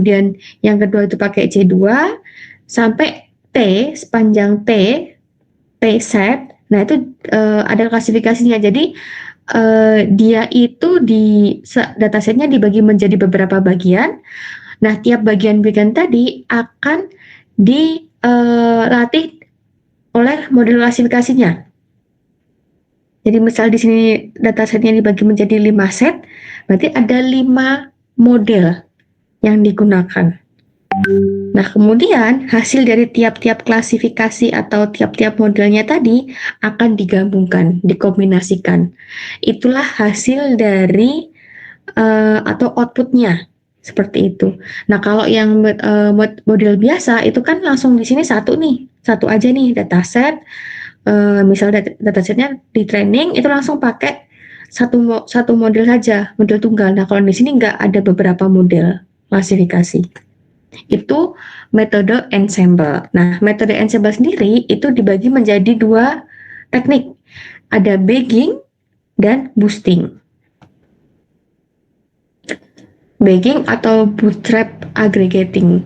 kemudian yang kedua itu pakai C2 sampai T, sepanjang T set. Nah itu ada klasifikasinya. Jadi dia itu datasetnya dibagi menjadi beberapa bagian. Nah tiap bagian-bagian tadi akan dilatih oleh model klasifikasinya. Jadi misal di sini datasetnya dibagi menjadi 5 set, berarti ada 5 model yang digunakan. Nah, kemudian hasil dari tiap-tiap klasifikasi atau tiap-tiap modelnya tadi akan digabungkan, dikombinasikan. Itulah hasil dari atau outputnya, seperti itu. Nah, kalau yang model biasa itu kan langsung di sini satu aja nih dataset. Misal datasetnya di training itu langsung pakai satu model saja, model tunggal. Nah, kalau di sini nggak ada beberapa model klasifikasi. Itu metode ensemble. Nah, metode ensemble sendiri itu dibagi menjadi 2 teknik. Ada bagging dan boosting. Bagging atau bootstrap aggregating.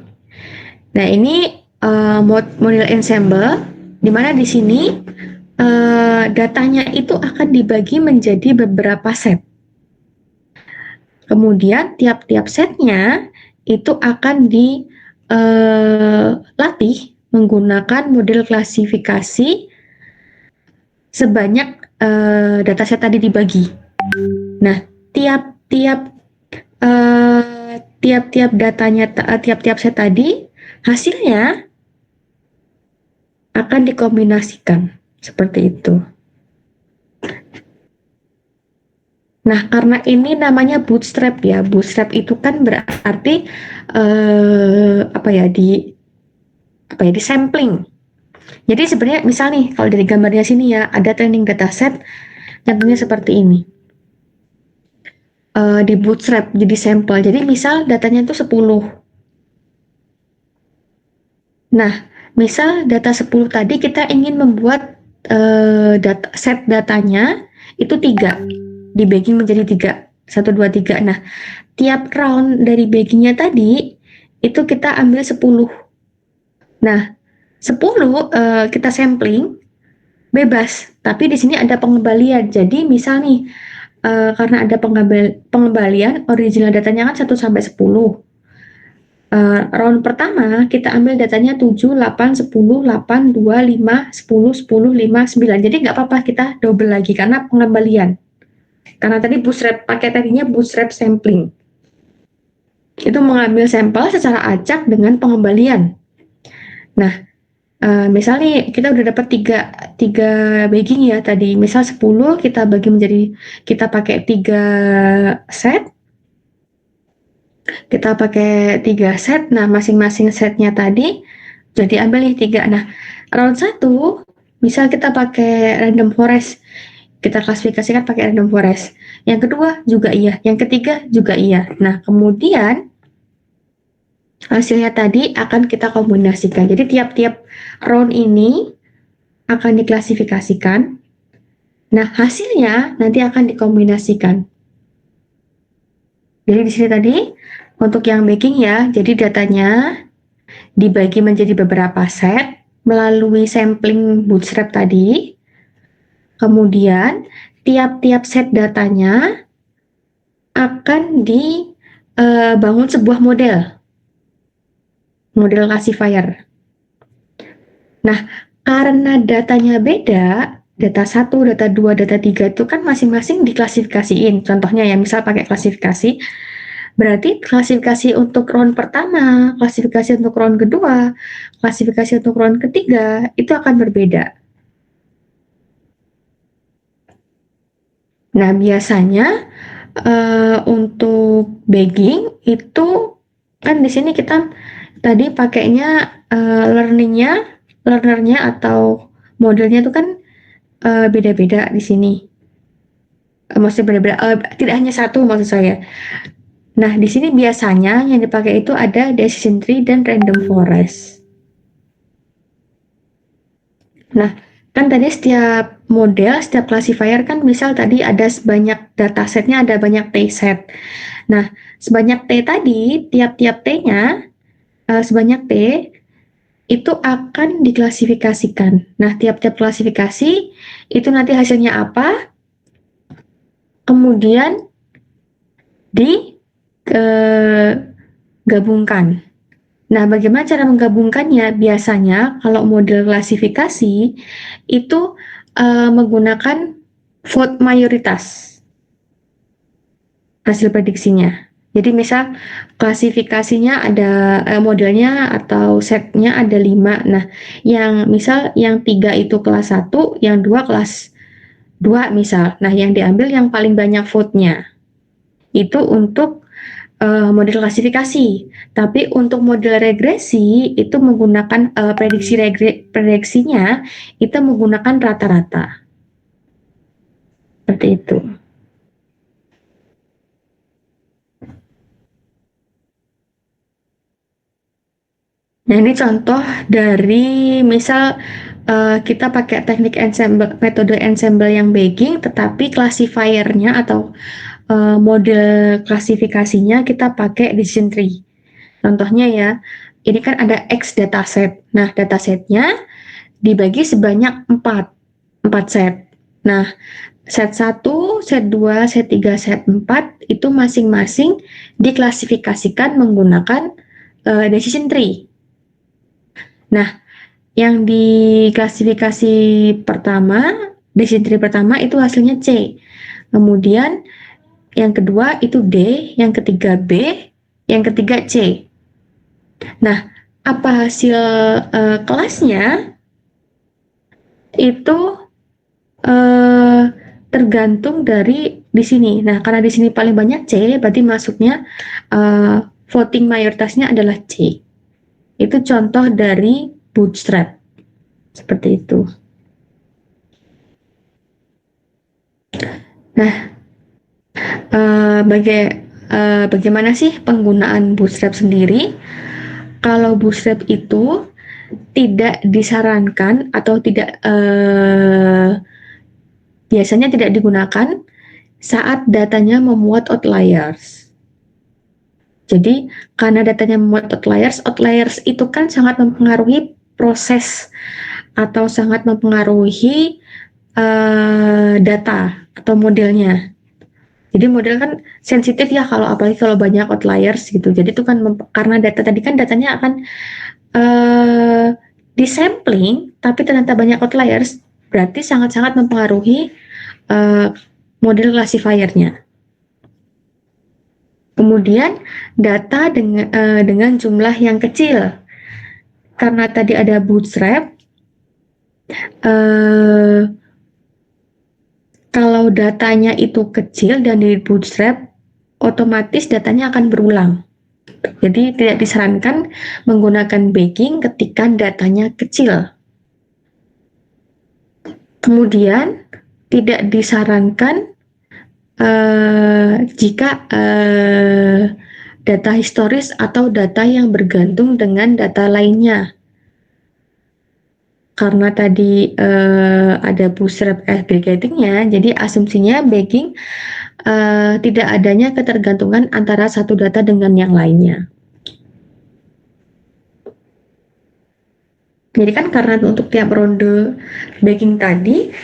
Nah, ini model ensemble di mana di sini datanya itu akan dibagi menjadi beberapa set. Kemudian tiap-tiap setnya itu akan dilatih menggunakan model klasifikasi sebanyak dataset tadi dibagi. Nah, tiap-tiap datanya, tiap-tiap set tadi hasilnya akan dikombinasikan seperti itu. Nah, karena ini namanya bootstrap ya. Bootstrap itu kan berarti di sampling. Jadi sebenarnya misal nih kalau dari gambarnya sini ya ada training dataset contohnya seperti ini. Di bootstrap jadi sampel. Jadi misal datanya itu 10. Nah, misal data 10 tadi kita ingin membuat set datanya itu 3. Di bagging menjadi 3. 1, 2, 3. Nah, tiap round dari baggingnya tadi itu kita ambil 10. Nah, 10 kita sampling bebas, tapi di sini ada pengembalian. Jadi misal nih karena ada pengembalian, original datanya kan 1 sampai 10. Round pertama kita ambil datanya 7, 8, 10, 8, 2, 5, 10, 10, 5, 9. Jadi nggak apa-apa kita double lagi karena pengembalian. Karena tadi bootstrap, pakai tadinya bootstrap sampling. Itu mengambil sampel secara acak dengan pengembalian. Nah, misal nih kita udah dapat 3 bagging ya tadi. Misal 10 kita bagi menjadi, kita pakai 3 set. Kita pakai 3 set. Nah, masing-masing setnya tadi jadi ambil nih 3. Nah, round 1 misal kita pakai random forest. Kita klasifikasikan pakai random forest. Yang kedua juga iya, yang ketiga juga iya. Nah, kemudian hasilnya tadi akan kita kombinasikan. Jadi tiap-tiap round ini akan diklasifikasikan. Nah, hasilnya nanti akan dikombinasikan. Jadi di sini tadi untuk yang bagging ya, jadi datanya dibagi menjadi beberapa set melalui sampling bootstrap tadi. Kemudian tiap-tiap set datanya akan dibangun sebuah model classifier. Nah, karena datanya beda, data 1, data 2, data 3 itu kan masing-masing diklasifikasiin. Contohnya ya, misal pakai klasifikasi, berarti klasifikasi untuk round pertama, klasifikasi untuk round kedua, klasifikasi untuk round ketiga, itu akan berbeda. Nah, biasanya untuk bagging itu kan di sini kita tadi pakainya learnernya atau modelnya itu kan beda-beda di sini. Maksudnya beda-beda, tidak hanya satu maksud saya. Nah, di sini biasanya yang dipakai itu ada decision tree dan random forest. Nah, kan tadi setiap model, setiap classifier kan misal tadi ada banyak datasetnya, ada banyak dataset. Nah, sebanyak T tadi, tiap-tiap T-nya, sebanyak T, itu akan diklasifikasikan. Nah, tiap-tiap klasifikasi, itu nanti hasilnya apa, kemudian digabungkan. Nah, bagaimana cara menggabungkannya? Biasanya kalau model klasifikasi itu menggunakan vote mayoritas hasil prediksinya. Jadi misal klasifikasinya ada modelnya atau setnya ada 5. Nah, yang misal yang 3 itu kelas 1, yang 2 kelas 2 misal. Nah, yang diambil yang paling banyak vote-nya. Itu untuk model klasifikasi. Tapi untuk model regresi itu menggunakan prediksinya itu menggunakan rata-rata. Seperti itu. Nah, ini contoh dari misal kita pakai teknik ensemble, metode ensemble yang bagging, tetapi classifiernya atau model klasifikasinya kita pakai decision tree. Contohnya ya, ini kan ada X dataset. Nah, datasetnya dibagi sebanyak 4 set. Nah, set 1, set 2, set 3, set 4 itu masing-masing diklasifikasikan menggunakan decision tree. Nah, yang di klasifikasi pertama, decision tree pertama itu hasilnya C. Kemudian yang kedua itu D, yang ketiga B, yang ketiga C. Nah, apa hasil kelasnya itu tergantung dari di sini. Nah, karena di sini paling banyak C, berarti masuknya voting mayoritasnya adalah C. Itu contoh dari bootstrap. Seperti itu. Nah, bagaimana sih penggunaan bootstrap sendiri? Kalau bootstrap itu tidak disarankan atau tidak biasanya tidak digunakan saat datanya memuat outliers. Jadi karena datanya memuat outliers, outliers itu kan sangat mempengaruhi proses atau sangat mempengaruhi data atau modelnya. Jadi model kan sensitif ya kalau apalagi kalau banyak outliers gitu. Jadi itu kan karena data tadi kan datanya akan disampling, tapi ternyata banyak outliers, berarti sangat-sangat mempengaruhi model classifiernya. Kemudian data dengan jumlah yang kecil, karena tadi ada bootstrap. Kalau datanya itu kecil dan di bootstrap, otomatis datanya akan berulang. Jadi tidak disarankan menggunakan bagging ketika datanya kecil. Kemudian tidak disarankan jika data historis atau data yang bergantung dengan data lainnya. Karena tadi ada bootstrap aggregatingnya, jadi asumsinya bagging tidak adanya ketergantungan antara satu data dengan yang lainnya. Jadi kan karena untuk tiap ronde bagging tadi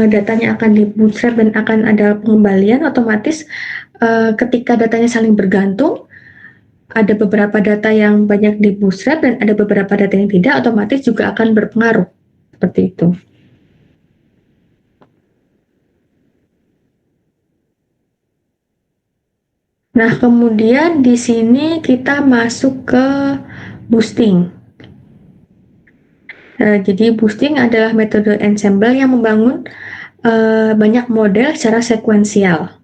datanya akan di bootstrap dan akan ada pengembalian, otomatis ketika datanya saling bergantung, ada beberapa data yang banyak di bootstrap dan ada beberapa data yang tidak, otomatis juga akan berpengaruh. Seperti itu. Nah, kemudian di sini kita masuk ke boosting. Jadi boosting adalah metode ensemble yang membangun banyak model secara sekuensial.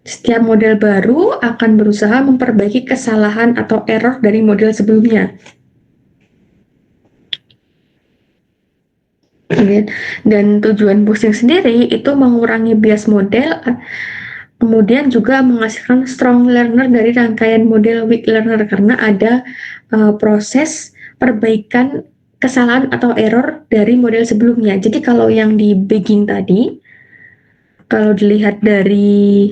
Setiap model baru akan berusaha memperbaiki kesalahan atau error dari model sebelumnya. Dan tujuan boosting sendiri itu mengurangi bias model, kemudian juga menghasilkan strong learner dari rangkaian model weak learner karena ada proses perbaikan kesalahan atau error dari model sebelumnya. Jadi kalau yang di bagging tadi, kalau dilihat dari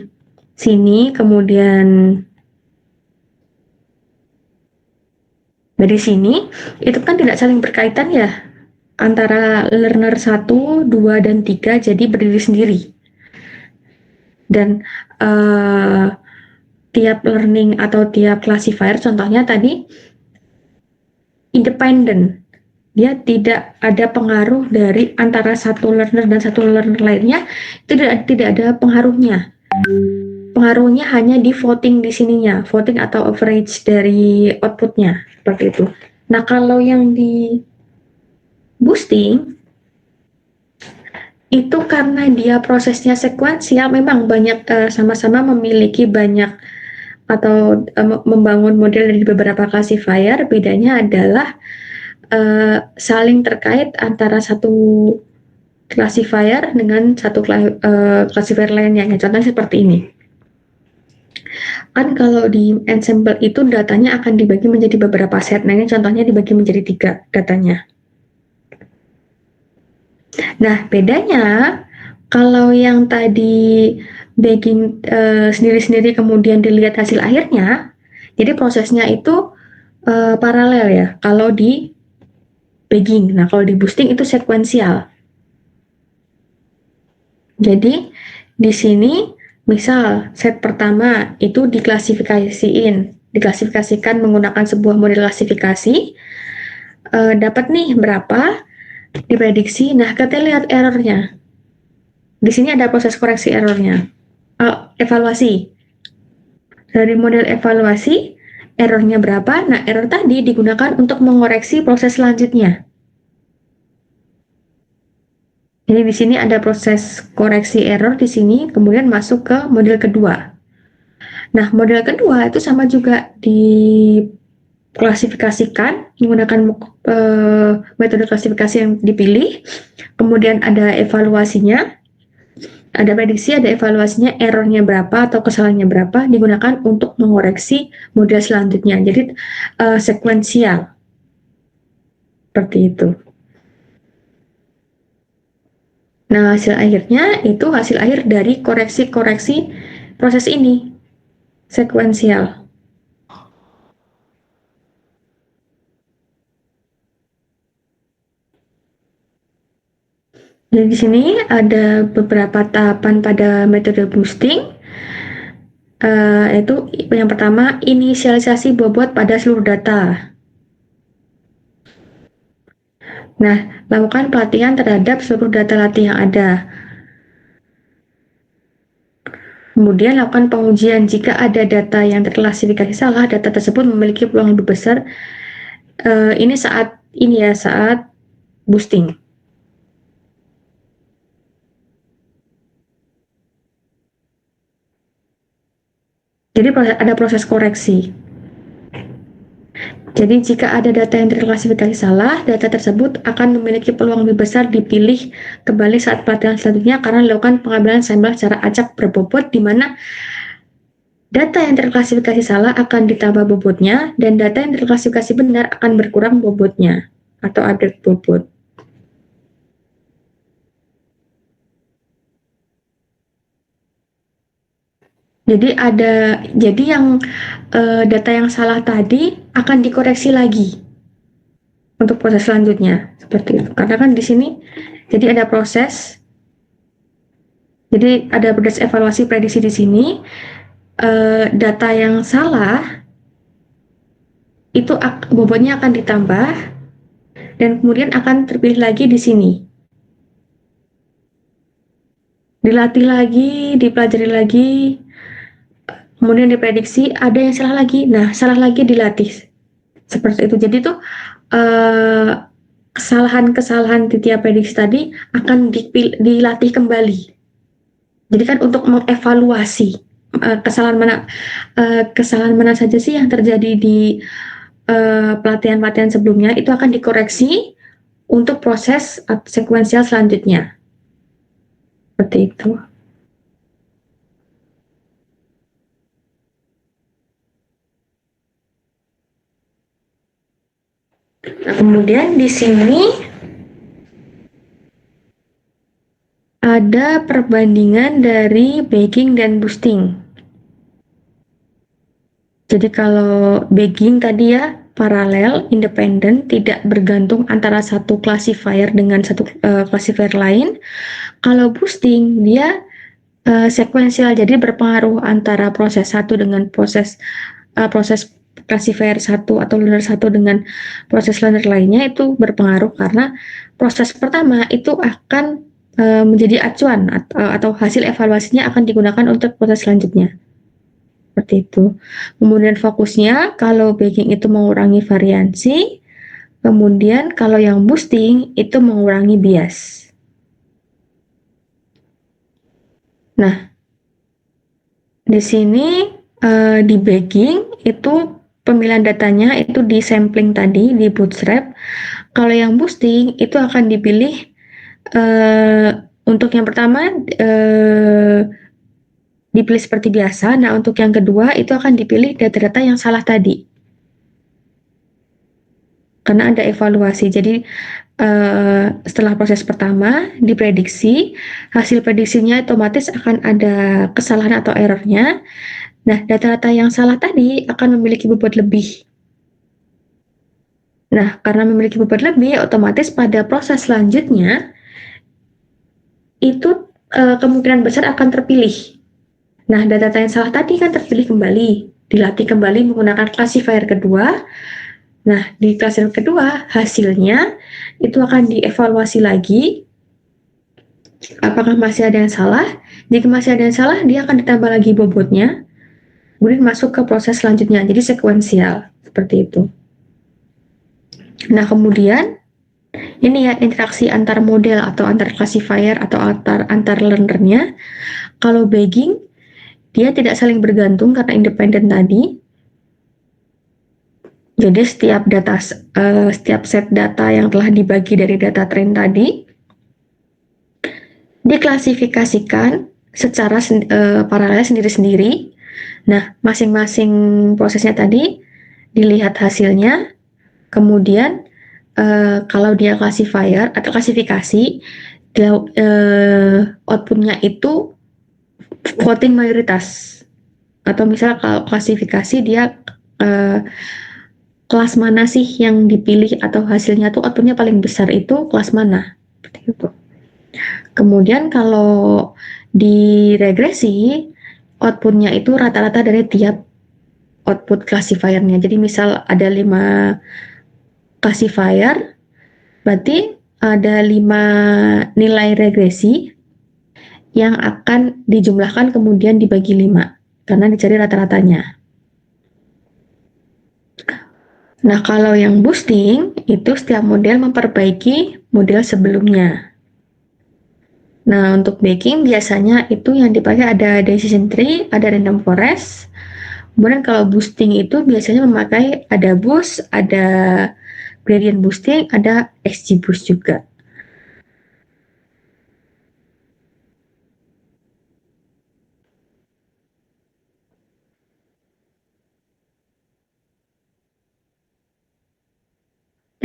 sini, kemudian dari sini, itu kan tidak saling berkaitan ya, antara learner 1, 2, dan 3 jadi berdiri sendiri. Dan tiap learning atau tiap classifier, contohnya tadi, independen. Dia tidak ada pengaruh dari antara satu learner dan satu learner lainnya, tidak ada pengaruhnya. Pengaruhnya hanya di voting di sininya, voting atau average dari outputnya, seperti itu. Nah, kalau yang di boosting, itu karena dia prosesnya sekuensial, memang banyak sama-sama memiliki banyak atau membangun model dari beberapa classifier. Bedanya adalah saling terkait antara satu classifier dengan satu classifier lainnya. Contohnya seperti ini. Kan kalau di ensemble itu datanya akan dibagi menjadi beberapa set. Nah, ini contohnya dibagi menjadi 3 datanya. Nah, bedanya kalau yang tadi bagging sendiri-sendiri kemudian dilihat hasil akhirnya, jadi prosesnya itu paralel ya. Kalau di bagging, nah kalau di boosting itu sekuensial. Jadi di sini misal set pertama itu diklasifikasikan menggunakan sebuah model klasifikasi, dapat nih berapa, diprediksi. Nah, kita lihat errornya. Di sini ada proses koreksi errornya. Evaluasi. Dari model evaluasi, errornya berapa? Nah, error tadi digunakan untuk mengoreksi proses selanjutnya. Jadi di sini ada proses koreksi error di sini, kemudian masuk ke model kedua. Nah, model kedua itu sama juga diklasifikasikan menggunakan metode klasifikasi yang dipilih, kemudian ada evaluasinya, ada prediksi, ada evaluasinya, errornya berapa atau kesalahannya berapa, digunakan untuk mengoreksi model selanjutnya. Jadi sekuensial seperti itu. Nah, hasil akhirnya itu hasil akhir dari koreksi-koreksi proses ini, sekuensial. Jadi di sini ada beberapa tahapan pada metode boosting. Itu yang pertama, inisialisasi bobot pada seluruh data. Nah, lakukan pelatihan terhadap seluruh data latih yang ada. Kemudian lakukan pengujian jika ada data yang terklasifikasi salah, data tersebut memiliki peluang lebih besar. Ini saat boosting. Jadi ada proses koreksi. Jadi jika ada data yang terklasifikasi salah, data tersebut akan memiliki peluang lebih besar dipilih kembali saat pelatihan selanjutnya karena dilakukan pengambilan sampel secara acak berbobot, di mana data yang terklasifikasi salah akan ditambah bobotnya dan data yang terklasifikasi benar akan berkurang bobotnya atau update bobot. Jadi yang data yang salah tadi akan dikoreksi lagi untuk proses selanjutnya seperti itu. Karena kan di sini jadi ada proses evaluasi prediksi di sini. Data yang salah itu bobotnya akan ditambah dan kemudian akan terpilih lagi di sini. Dilatih lagi, dipelajari lagi, kemudian diprediksi, ada yang salah lagi. Nah, salah lagi dilatih. Seperti itu. Jadi tuh kesalahan-kesalahan di tiap prediksi tadi akan dilatih kembali. Jadi kan untuk mengevaluasi kesalahan mana saja sih yang terjadi di pelatihan-pelatihan sebelumnya, itu akan dikoreksi untuk proses sekuensial selanjutnya. Seperti itu. Nah, kemudian di sini ada perbandingan dari bagging dan boosting. Jadi kalau bagging tadi ya paralel, independen, tidak bergantung antara satu classifier dengan satu classifier lain. Kalau boosting dia sekuensial, jadi berpengaruh antara proses satu dengan proses classifier satu atau learner satu dengan proses learner lainnya, itu berpengaruh karena proses pertama itu akan menjadi acuan atau hasil evaluasinya akan digunakan untuk proses selanjutnya. Seperti itu. Kemudian fokusnya kalau baking itu mengurangi variansi, kemudian kalau yang boosting itu mengurangi bias. Nah, di sini di bagging itu pemilihan datanya itu di sampling tadi di bootstrap. Kalau yang boosting itu akan dipilih untuk yang pertama dipilih seperti biasa. Nah, untuk yang kedua itu akan dipilih data-data yang salah tadi. Karena ada evaluasi. Jadi setelah proses pertama diprediksi, hasil prediksinya otomatis akan ada kesalahan atau errornya. Nah, data-data yang salah tadi akan memiliki bobot lebih. Nah, karena memiliki bobot lebih, otomatis pada proses selanjutnya itu kemungkinan besar akan terpilih. Nah, data-data yang salah tadi kan terpilih kembali, dilatih kembali menggunakan classifier kedua. Nah, di classifier kedua hasilnya itu akan dievaluasi lagi apakah masih ada yang salah. Jika masih ada yang salah, dia akan ditambah lagi bobotnya, kemudian masuk ke proses selanjutnya. Jadi sekuensial, seperti itu. Nah, kemudian ini ya interaksi antar model atau antar classifier atau antar learnernya. Kalau bagging, dia tidak saling bergantung karena independen tadi. Jadi setiap set data yang telah dibagi dari data train tadi diklasifikasikan secara paralel sendiri-sendiri. Nah, masing-masing prosesnya tadi dilihat hasilnya, kemudian kalau dia classifier atau klasifikasi, dia, outputnya itu voting mayoritas. Atau misalnya kalau klasifikasi dia kelas mana sih yang dipilih atau hasilnya tuh outputnya paling besar itu kelas mana. Seperti itu. Kemudian kalau di regresi, outputnya itu rata-rata dari tiap output classifiernya. Jadi misal ada 5 classifier, berarti ada 5 nilai regresi yang akan dijumlahkan kemudian dibagi 5 karena dicari rata-ratanya. Nah, kalau yang boosting itu setiap model memperbaiki model sebelumnya. Nah, untuk baking biasanya itu yang dipakai ada decision tree, ada random forest. Kemudian kalau boosting itu biasanya memakai ada boost, ada gradient boosting, ada XGBoost juga.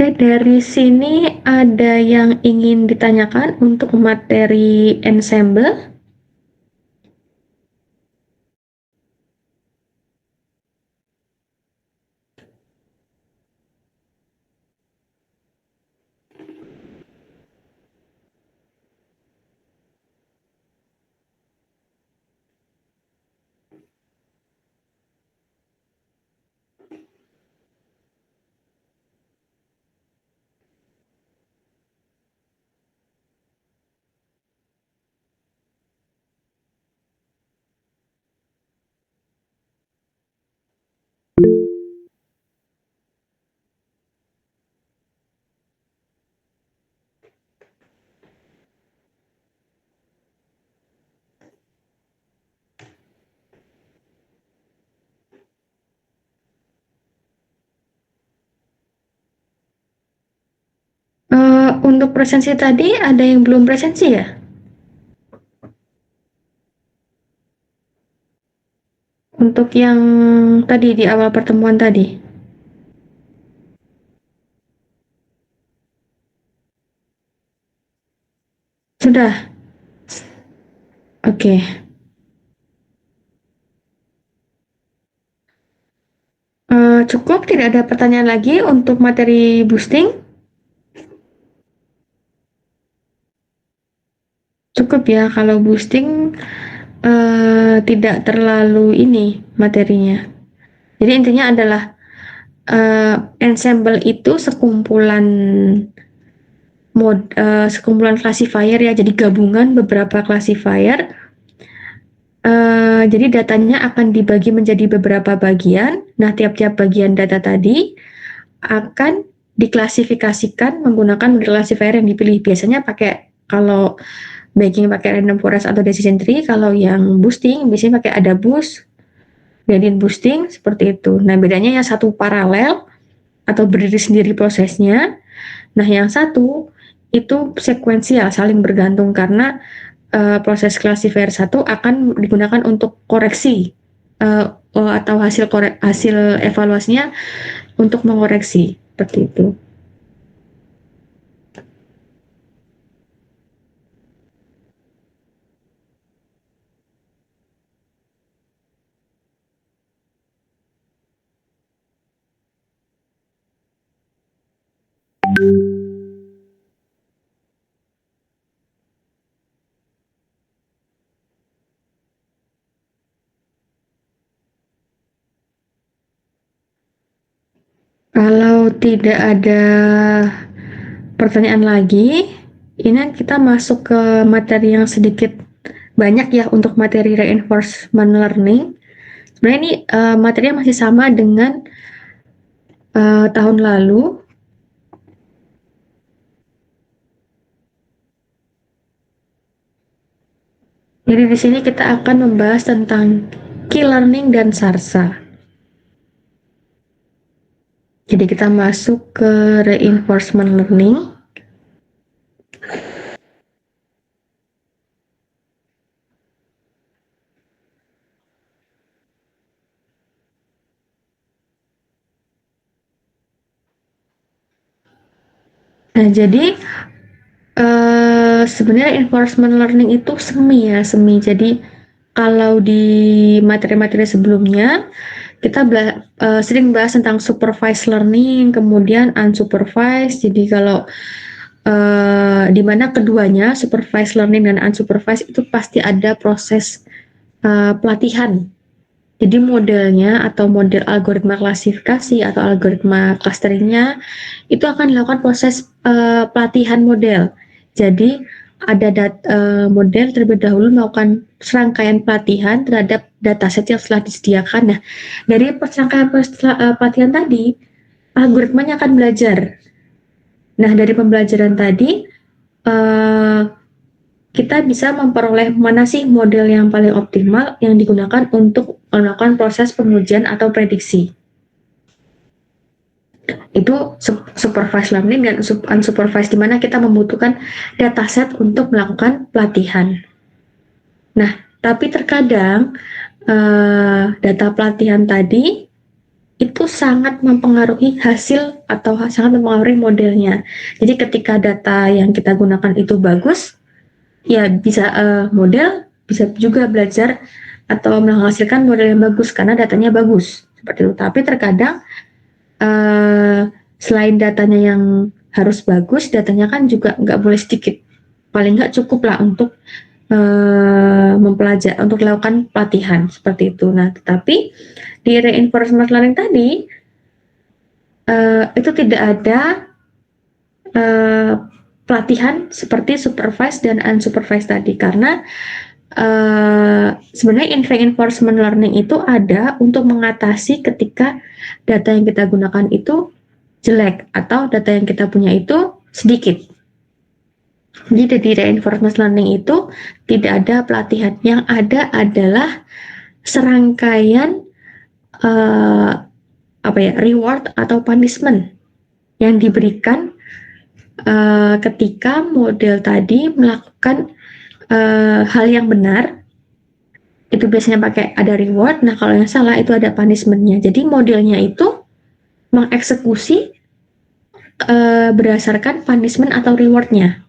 Dari sini ada yang ingin ditanyakan untuk materi ensemble? Untuk presensi tadi ada yang belum presensi ya? Untuk yang tadi di awal pertemuan tadi? Sudah? Oke. Cukup, tidak ada pertanyaan lagi untuk materi boosting? Cukup ya, kalau boosting tidak terlalu ini materinya. Jadi intinya adalah ensemble itu sekumpulan classifier ya, jadi gabungan beberapa classifier. Jadi datanya akan dibagi menjadi beberapa bagian. Nah, tiap-tiap bagian data tadi akan diklasifikasikan menggunakan model classifier yang dipilih. Biasanya kalau bagging pakai random forest atau decision tree, kalau yang boosting biasanya pakai ada boost, gradient boosting seperti itu. Nah, bedanya yang satu paralel atau berdiri sendiri prosesnya. Nah, yang satu itu sekuensial, saling bergantung karena proses classifier satu akan digunakan untuk koreksi atau hasil evaluasinya untuk mengoreksi seperti itu. Kalau tidak ada pertanyaan lagi, ini kita masuk ke materi yang sedikit banyak ya untuk materi reinforcement learning. Sebenarnya ini materinya masih sama dengan tahun lalu. Jadi di sini kita akan membahas tentang key learning dan SARSA. Jadi kita masuk ke reinforcement learning. Nah, jadi sebenarnya reinforcement learning itu semi. Jadi kalau di materi-materi sebelumnya kita sering bahas tentang supervised learning, kemudian unsupervised. Jadi kalau di mana keduanya supervised learning dan unsupervised itu pasti ada proses pelatihan. Jadi modelnya atau model algoritma klasifikasi atau algoritma clusteringnya itu akan dilakukan proses pelatihan model. Jadi ada model terlebih dahulu melakukan serangkaian pelatihan terhadap dataset yang telah disediakan. Nah, dari serangkaian pelatihan tadi, algoritmanya akan belajar. Nah, dari pembelajaran tadi, uh, kita bisa memperoleh mana sih model yang paling optimal yang digunakan untuk melakukan proses pengujian atau prediksi. Itu supervised learning dan unsupervised, di mana kita membutuhkan dataset untuk melakukan pelatihan. Nah, tapi terkadang data pelatihan tadi itu sangat mempengaruhi hasil atau sangat mempengaruhi modelnya. Jadi ketika data yang kita gunakan itu bagus, ya bisa model bisa juga belajar atau menghasilkan model yang bagus karena datanya bagus seperti itu. Tapi terkadang selain datanya yang harus bagus, datanya kan juga nggak boleh sedikit. Paling nggak cukup lah untuk mempelajari, untuk melakukan pelatihan seperti itu. Nah, tetapi di reinforcement learning tadi itu tidak ada pelatihan seperti supervised dan unsupervised tadi karena sebenarnya reinforcement learning itu ada untuk mengatasi ketika data yang kita gunakan itu jelek atau data yang kita punya itu sedikit. Jadi di reinforcement learning itu tidak ada pelatihan, yang ada adalah serangkaian reward atau punishment yang diberikan ketika model tadi melakukan hal yang benar. Itu biasanya pakai ada reward. Nah, kalau yang salah itu ada punishment-nya. Jadi modelnya itu mengeksekusi berdasarkan punishment atau reward-nya.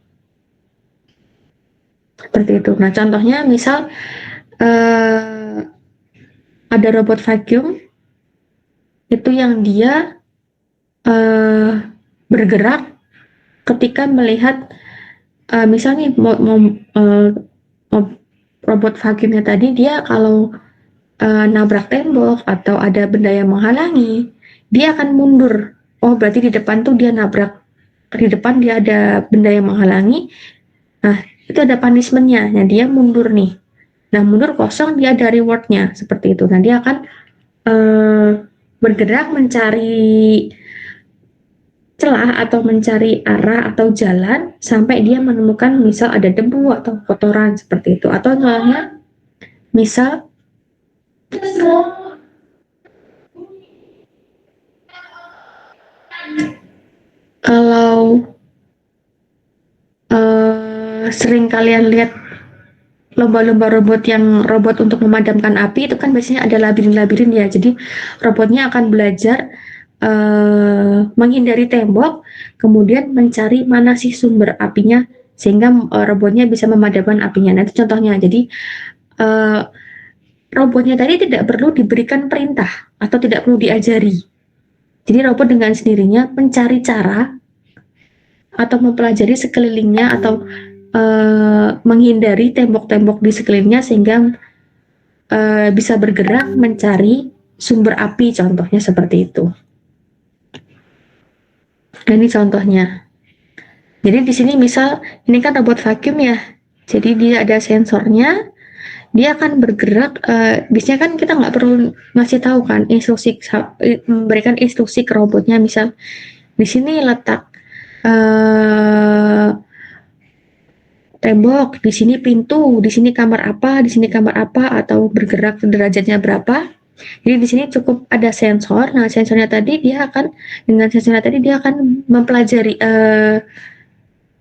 Seperti itu. Nah, contohnya misal ada robot vacuum itu yang dia bergerak ketika melihat misalnya robot vacuumnya tadi, dia kalau nabrak tembok atau ada benda yang menghalangi, dia akan mundur. Oh, berarti di depan tuh dia nabrak, di depan dia ada benda yang menghalangi. Nah, itu ada punishment-nya. Nah, dia mundur nih. Nah, mundur kosong, dia ada reward-nya. Seperti itu. Nah, dia akan bergerak mencari celah atau mencari arah atau jalan sampai dia menemukan misal ada debu atau kotoran seperti itu. Atau misalnya, misal kalau sering kalian lihat lomba-lomba robot untuk memadamkan api, itu kan biasanya ada labirin-labirin ya. Jadi robotnya akan belajar menghindari tembok, kemudian mencari mana sih sumber apinya sehingga robotnya bisa memadamkan apinya. Nah, itu contohnya. Jadi robotnya tadi tidak perlu diberikan perintah atau tidak perlu diajari. Jadi robot dengan sendirinya mencari cara atau mempelajari sekelilingnya atau menghindari tembok-tembok di sekelilingnya sehingga bisa bergerak mencari sumber api, contohnya seperti itu. Nah, ini contohnya. Jadi di sini misal ini kan robot vacuum ya. Jadi dia ada sensornya, dia akan bergerak. Biasanya kan kita nggak perlu ngasih tahu kan instruksi, memberikan instruksi ke robotnya. Misal di sini letak tembok, di sini pintu, di sini kamar apa, di sini kamar apa, atau bergerak derajatnya berapa. Jadi di sini cukup ada sensor. Nah, sensornya tadi dia akan dengan sensornya tadi dia akan mempelajari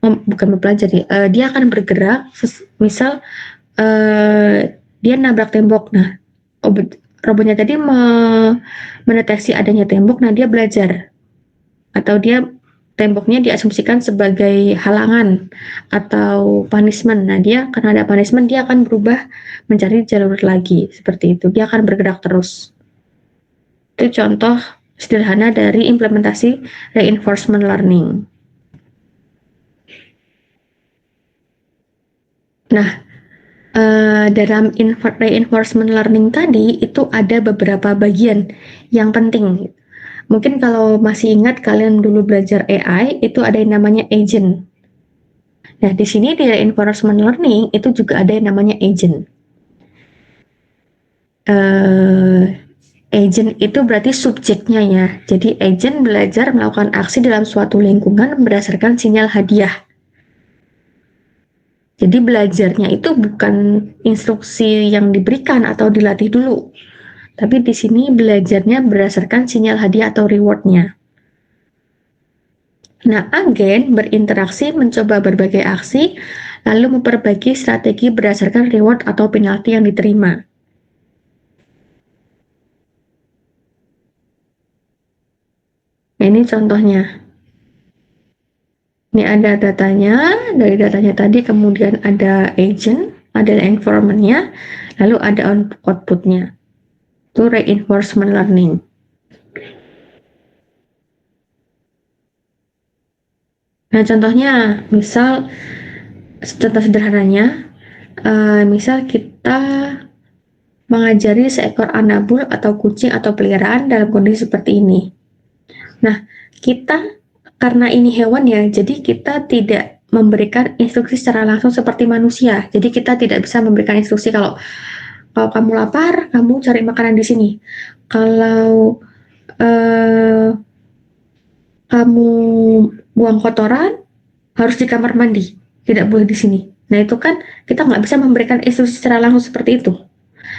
bukan mempelajari, dia akan bergerak. Misal dia nabrak tembok. Nah, robotnya tadi mendeteksi adanya tembok. Nah, dia belajar atau dia temboknya diasumsikan sebagai halangan atau punishment. Nah, dia karena ada punishment, dia akan berubah mencari jalur lagi seperti itu. Dia akan bergerak terus. Itu contoh sederhana dari implementasi reinforcement learning. Nah, dalam reinforcement learning tadi itu ada beberapa bagian yang penting. Mungkin kalau masih ingat kalian dulu belajar AI, itu ada yang namanya agent. Nah, di sini di reinforcement learning itu juga ada yang namanya agent. Agent itu berarti subjeknya ya. Jadi agent belajar melakukan aksi dalam suatu lingkungan berdasarkan sinyal hadiah. Jadi belajarnya itu bukan instruksi yang diberikan atau dilatih dulu, tapi di sini belajarnya berdasarkan sinyal hadiah atau rewardnya. Nah, agen berinteraksi mencoba berbagai aksi, lalu memperbaiki strategi berdasarkan reward atau penalti yang diterima. Nah, ini contohnya. Ini ada datanya, dari datanya tadi kemudian ada agent, ada environment-nya, lalu ada output-nya. Itu reinforcement learning. Nah, contohnya, misal, contoh sederhananya, misal kita mengajari seekor anabul atau kucing atau peliharaan dalam kondisi seperti ini. Nah, kita karena ini hewan ya, jadi kita tidak memberikan instruksi secara langsung seperti manusia. Jadi kita tidak bisa memberikan instruksi kalau kamu lapar, kamu cari makanan di sini. Kalau kamu buang kotoran, harus di kamar mandi, tidak boleh di sini. Nah, itu kan kita nggak bisa memberikan instruksi secara langsung seperti itu.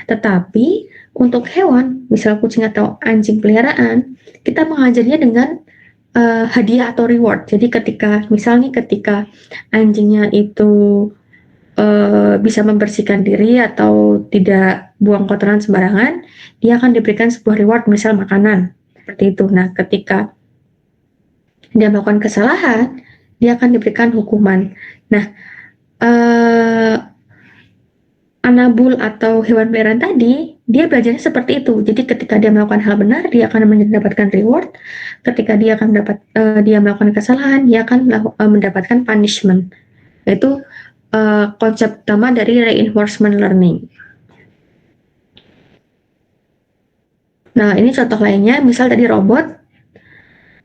Tetapi untuk hewan, misal kucing atau anjing peliharaan, kita mengajarnya dengan hadiah atau reward. Jadi ketika anjingnya itu bisa membersihkan diri atau tidak buang kotoran sembarangan, dia akan diberikan sebuah reward, misal makanan. Seperti itu. Nah, ketika dia melakukan kesalahan, dia akan diberikan hukuman. Nah, Anabul atau hewan peliharaan tadi, dia belajarnya seperti itu. Jadi ketika dia melakukan hal benar, dia akan mendapatkan reward. Ketika dia melakukan kesalahan, dia akan mendapatkan punishment. Itu konsep utama dari reinforcement learning. Nah, ini contoh lainnya, misal tadi robot.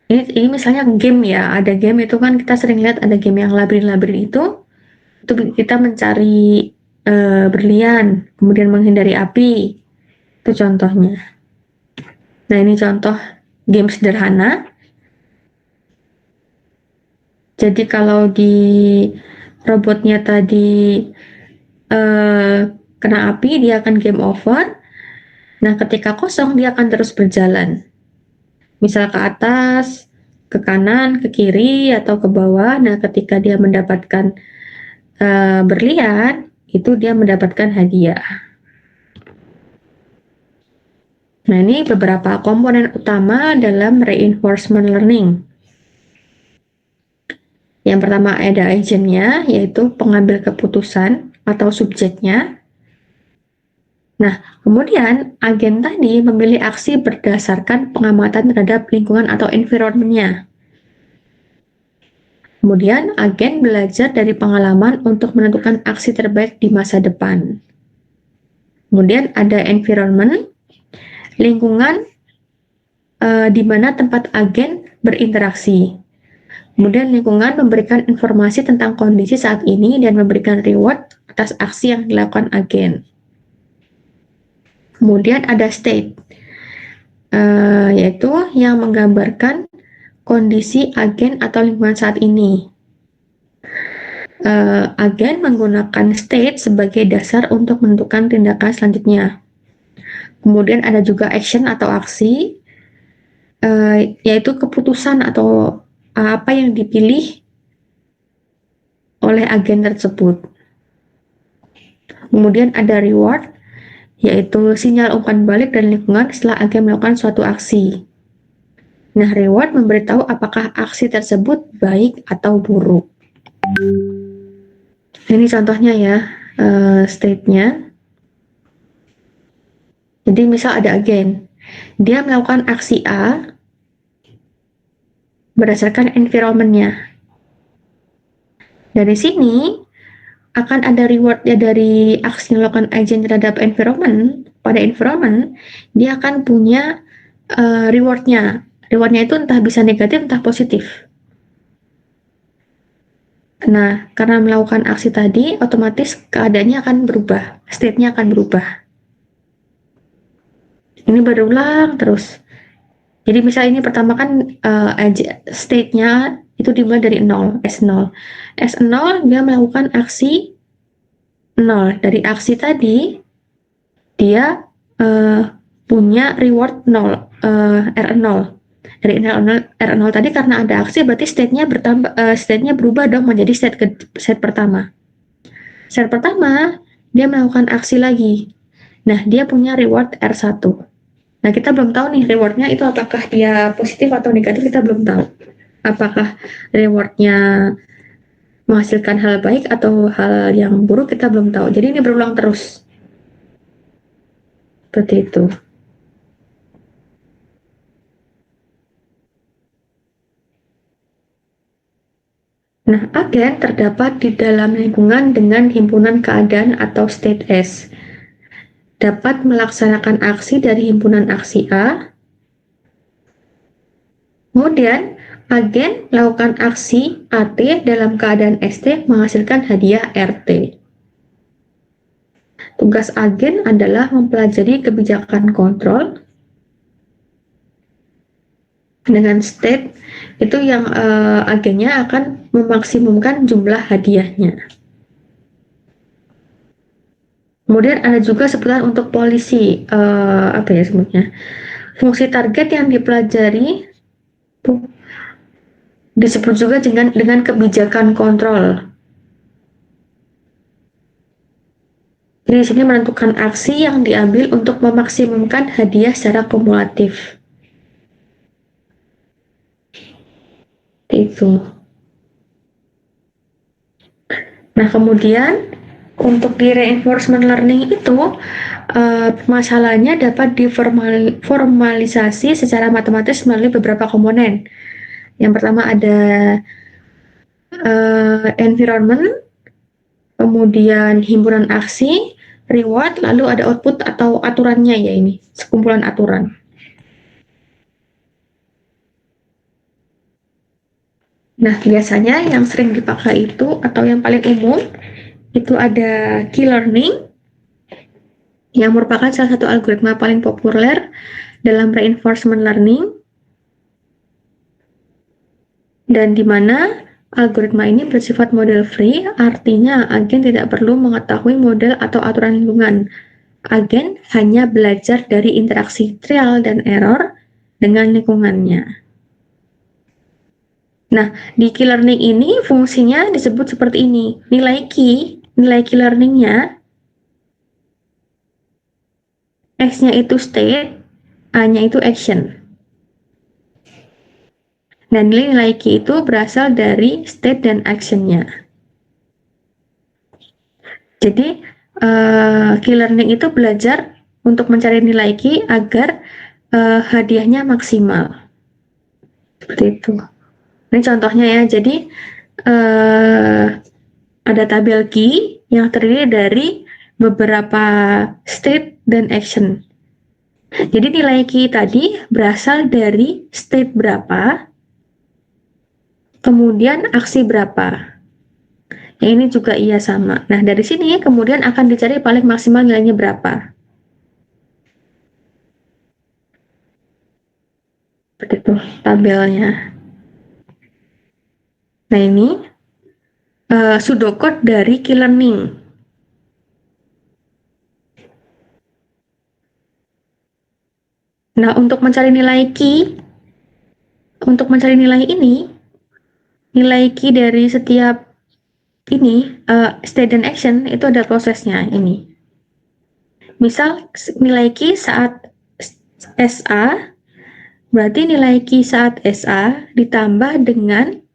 Ini misalnya game ya, ada game itu kan kita sering lihat ada game yang labirin-labirin itu kita mencari berlian, kemudian menghindari api. Itu contohnya. Nah, ini contoh game sederhana. Jadi kalau di robotnya tadi kena api, dia akan game over. Nah, ketika kosong, dia akan terus berjalan. Misal ke atas, ke kanan, ke kiri, atau ke bawah. Nah, ketika dia mendapatkan berlian, itu dia mendapatkan hadiah. Nah, ini beberapa komponen utama dalam reinforcement learning. Yang pertama ada agentnya, yaitu pengambil keputusan atau subjeknya. Nah, kemudian agen tadi memilih aksi berdasarkan pengamatan terhadap lingkungan atau environment-nya. Kemudian agen belajar dari pengalaman untuk menentukan aksi terbaik di masa depan. Kemudian ada environment, lingkungan di mana tempat agen berinteraksi. Kemudian lingkungan memberikan informasi tentang kondisi saat ini dan memberikan reward atas aksi yang dilakukan agen. Kemudian ada state, yaitu yang menggambarkan kondisi agen atau lingkungan saat ini. Agen menggunakan state sebagai dasar untuk menentukan tindakan selanjutnya. Kemudian ada juga action atau aksi, yaitu keputusan atau apa yang dipilih oleh agen tersebut. Kemudian ada reward, yaitu sinyal umpan balik dari lingkungan setelah agen melakukan suatu aksi. Nah, reward memberitahu apakah aksi tersebut baik atau buruk. Ini contohnya ya, state-nya. Jadi misal ada agen, dia melakukan aksi A berdasarkan environment-nya. Dari sini akan ada reward ya dari aksi yang dilakukan agen terhadap environment. Pada environment, dia akan punya reward-nya. Reward-nya itu entah bisa negatif, entah positif. Nah, karena melakukan aksi tadi, otomatis keadaannya akan berubah, state-nya akan berubah. Ini berulang terus. Jadi misalnya ini pertama kan state-nya itu dimulai dari 0, S0. S0 dia melakukan aksi 0. Dari aksi tadi, dia punya reward 0, R0. Dari R0 tadi karena ada aksi berarti state-nya berubah dong menjadi state pertama. State pertama, dia melakukan aksi lagi. Nah, dia punya reward R1. Nah, kita belum tahu nih rewardnya itu apakah dia positif atau negatif, kita belum tahu. Apakah rewardnya menghasilkan hal baik atau hal yang buruk, kita belum tahu. Jadi ini berulang terus. Seperti itu. Nah, agen terdapat di dalam lingkungan dengan himpunan keadaan atau state S. Dapat melaksanakan aksi dari himpunan aksi A. Kemudian, agen melakukan aksi AT dalam keadaan ST menghasilkan hadiah RT. Tugas agen adalah mempelajari kebijakan kontrol dengan state itu yang agennya akan memaksimumkan jumlah hadiahnya. Kemudian ada juga sebutan untuk polisi, apa ya sebutnya? Fungsi target yang dipelajari disebut juga dengan kebijakan kontrol. Jadi di sini menentukan aksi yang diambil untuk memaksimumkan hadiah secara kumulatif. Itu. Nah, kemudian Untuk di reinforcement learning itu, masalahnya dapat diformalisasi secara matematis melalui beberapa komponen. Yang pertama ada environment, kemudian himpunan aksi, reward, lalu ada output atau aturannya ya ini, sekumpulan aturan. Nah, biasanya yang sering dipakai itu atau yang paling umum itu ada key learning yang merupakan salah satu algoritma paling populer dalam reinforcement learning dan di mana algoritma ini bersifat model free, artinya agen tidak perlu mengetahui model atau aturan lingkungan. Agen hanya belajar dari interaksi trial dan error dengan lingkungannya. Nah, di key learning ini fungsinya disebut seperti ini. Nilai key learningnya, X-nya itu state, A-nya itu action. Nah, nilai key itu berasal dari state dan action-nya. Jadi, key learning itu belajar untuk mencari nilai key agar hadiahnya maksimal. Seperti itu. Ini contohnya ya, jadi ada tabel key yang terdiri dari beberapa state dan action. Jadi nilai key tadi berasal dari state berapa, kemudian aksi berapa. Yang ini juga iya sama. Nah, dari sini kemudian akan dicari paling maksimal nilainya berapa. Seperti itu tabelnya. Nah, ini pseudocode dari key learning. Nah, untuk mencari nilai key, nilai key dari setiap ini, state dan action itu ada prosesnya ini. Misal nilai key saat SA, berarti nilai key saat SA ditambah dengan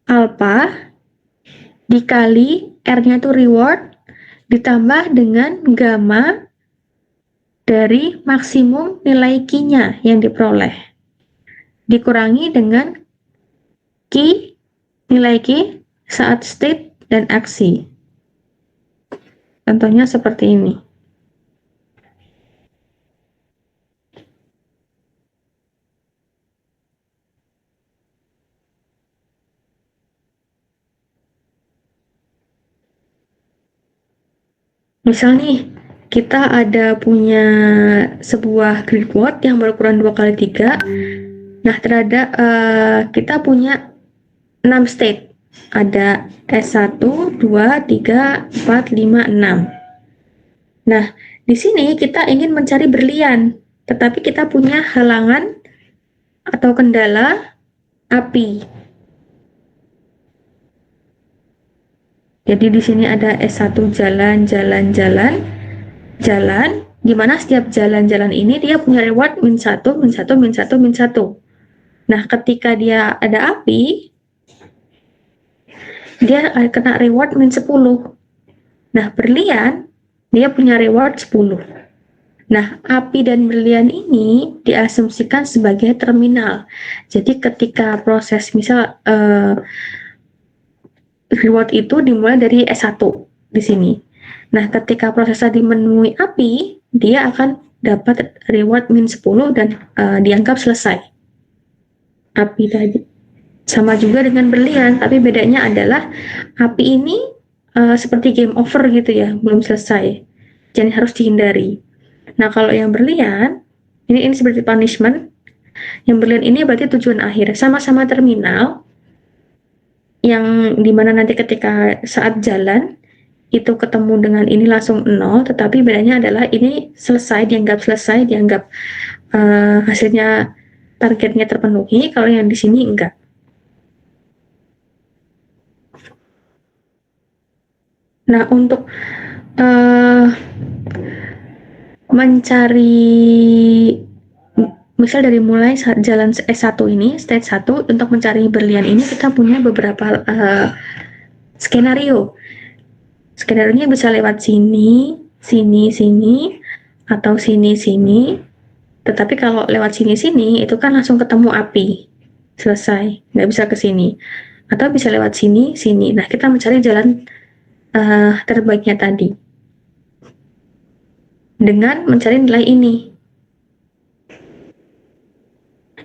alpha dikali R-nya itu reward ditambah dengan gamma dari maksimum nilai key-nya yang diperoleh dikurangi dengan nilai key saat state dan aksi. Contohnya seperti ini. Misal nih, kita ada punya sebuah gridboard yang berukuran 2x3. Nah, kita punya 6 state. Ada S1, 2, 3, 4, 5, 6. Nah, di sini kita ingin mencari berlian, tetapi kita punya halangan atau kendala api. Jadi di sini ada S1 jalan, di mana setiap jalan-jalan ini dia punya reward min 1, min 1, min 1, min 1. Nah, ketika dia ada api, dia kena reward min 10. Nah, berlian, dia punya reward 10. Nah, api dan berlian ini diasumsikan sebagai terminal. Jadi ketika proses misal reward itu dimulai dari S1 di sini. Nah, ketika proses tadi menemui api, dia akan dapat reward min 10 dan dianggap selesai. Api tadi. Sama juga dengan berlian, tapi bedanya adalah api ini seperti game over gitu ya, belum selesai. Jadi harus dihindari. Nah, kalau yang berlian, ini seperti punishment. Yang berlian ini berarti tujuan akhir. Sama-sama terminal, yang dimana nanti ketika saat jalan itu ketemu dengan ini langsung 0, tetapi bedanya adalah ini dianggap hasilnya targetnya terpenuhi, kalau yang di sini enggak. Nah, untuk mencari misal dari mulai jalan S1 ini, stage 1, untuk mencari berlian ini kita punya beberapa Skenario. Skenario-nya bisa lewat sini, sini, sini, atau sini, sini. Tetapi kalau lewat sini, sini, itu kan langsung ketemu api. Selesai, nggak bisa ke sini. Atau bisa lewat sini, sini. Nah, kita mencari jalan terbaiknya tadi. Dengan mencari nilai ini.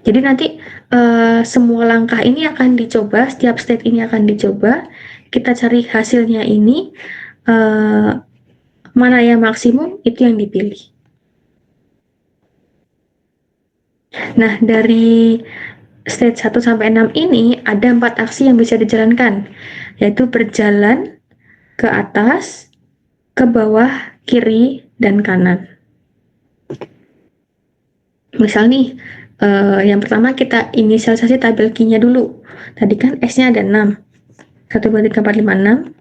Jadi nanti semua langkah ini akan dicoba, setiap state ini akan dicoba. Kita cari hasilnya ini, mana yang maksimum, itu yang dipilih. Nah, dari stage 1 sampai 6 ini ada 4 aksi yang bisa dijalankan, yaitu berjalan ke atas, ke bawah, kiri, dan kanan. Misal nih, yang pertama kita inisialisasi tabel key-nya dulu. Tadi kan S-nya ada 6. 1, 2, 3, 4, 5, 6.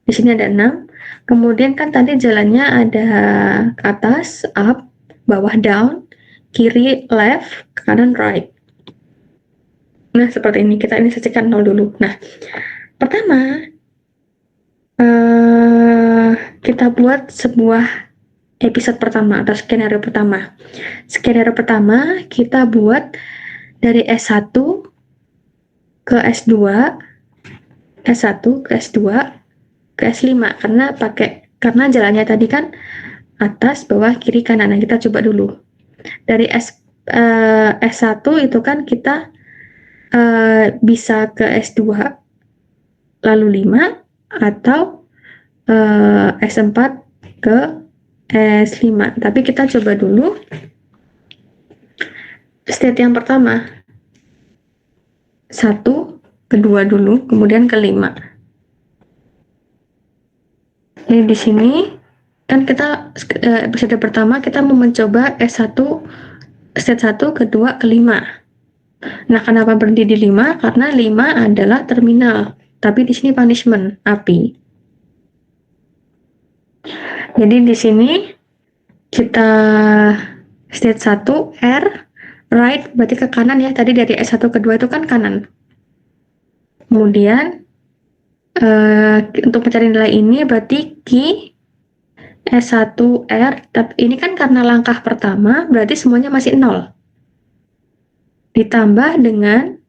Di sini ada 6. Kemudian kan tadi jalannya ada ke atas, up, bawah, down, kiri, left, kanan, right. Nah, seperti ini. Kita inisialisasikan 0 dulu. Nah, pertama, kita buat sebuah episode pertama atau skenario pertama. Skenario pertama kita buat dari S1 ke S2, S1 ke S2 ke S5 karena jalannya tadi kan atas, bawah, kiri, kanan. Nah, kita coba dulu. Dari S1 itu kan kita bisa ke S2 lalu 5 atau S4 ke S5. Tapi kita coba dulu state yang pertama. 1, kedua dulu, kemudian ke-5. Jadi di sini kan kita episode pertama kita mau mencoba S1 state 1, kedua, ke-5. Nah, kenapa berhenti di 5? Karena 5 adalah terminal, tapi di sini punishment, api. Jadi di sini kita state 1 R right berarti ke kanan ya. Tadi dari S1 ke 2 itu kan kanan. Kemudian untuk mencari nilai ini berarti key S1R, tapi ini kan karena langkah pertama berarti semuanya masih 0. Ditambah dengan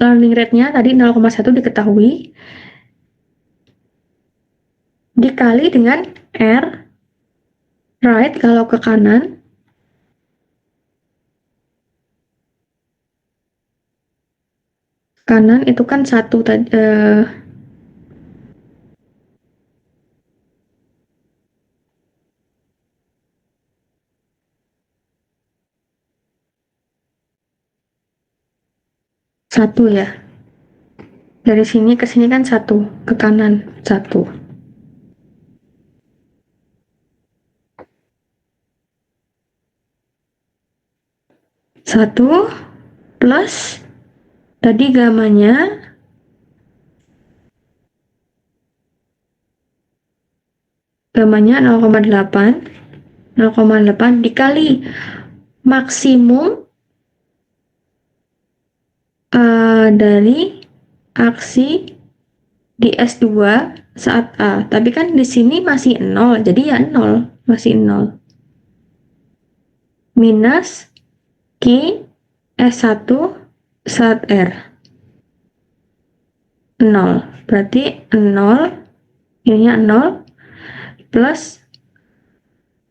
learning rate-nya tadi 0,1 diketahui, dikali dengan R right kalau ke kanan, itu kan 1 tadi, satu ya. Dari sini ke sini kan 1, ke kanan 1. Satu plus tadi gamanya 0,8 dikali maksimum dari aksi di S2 saat A. Tapi kan di sini masih 0, jadi ya 0, masih 0. Minus Q S1 saat R. 0. Berarti 0, ininya 0, plus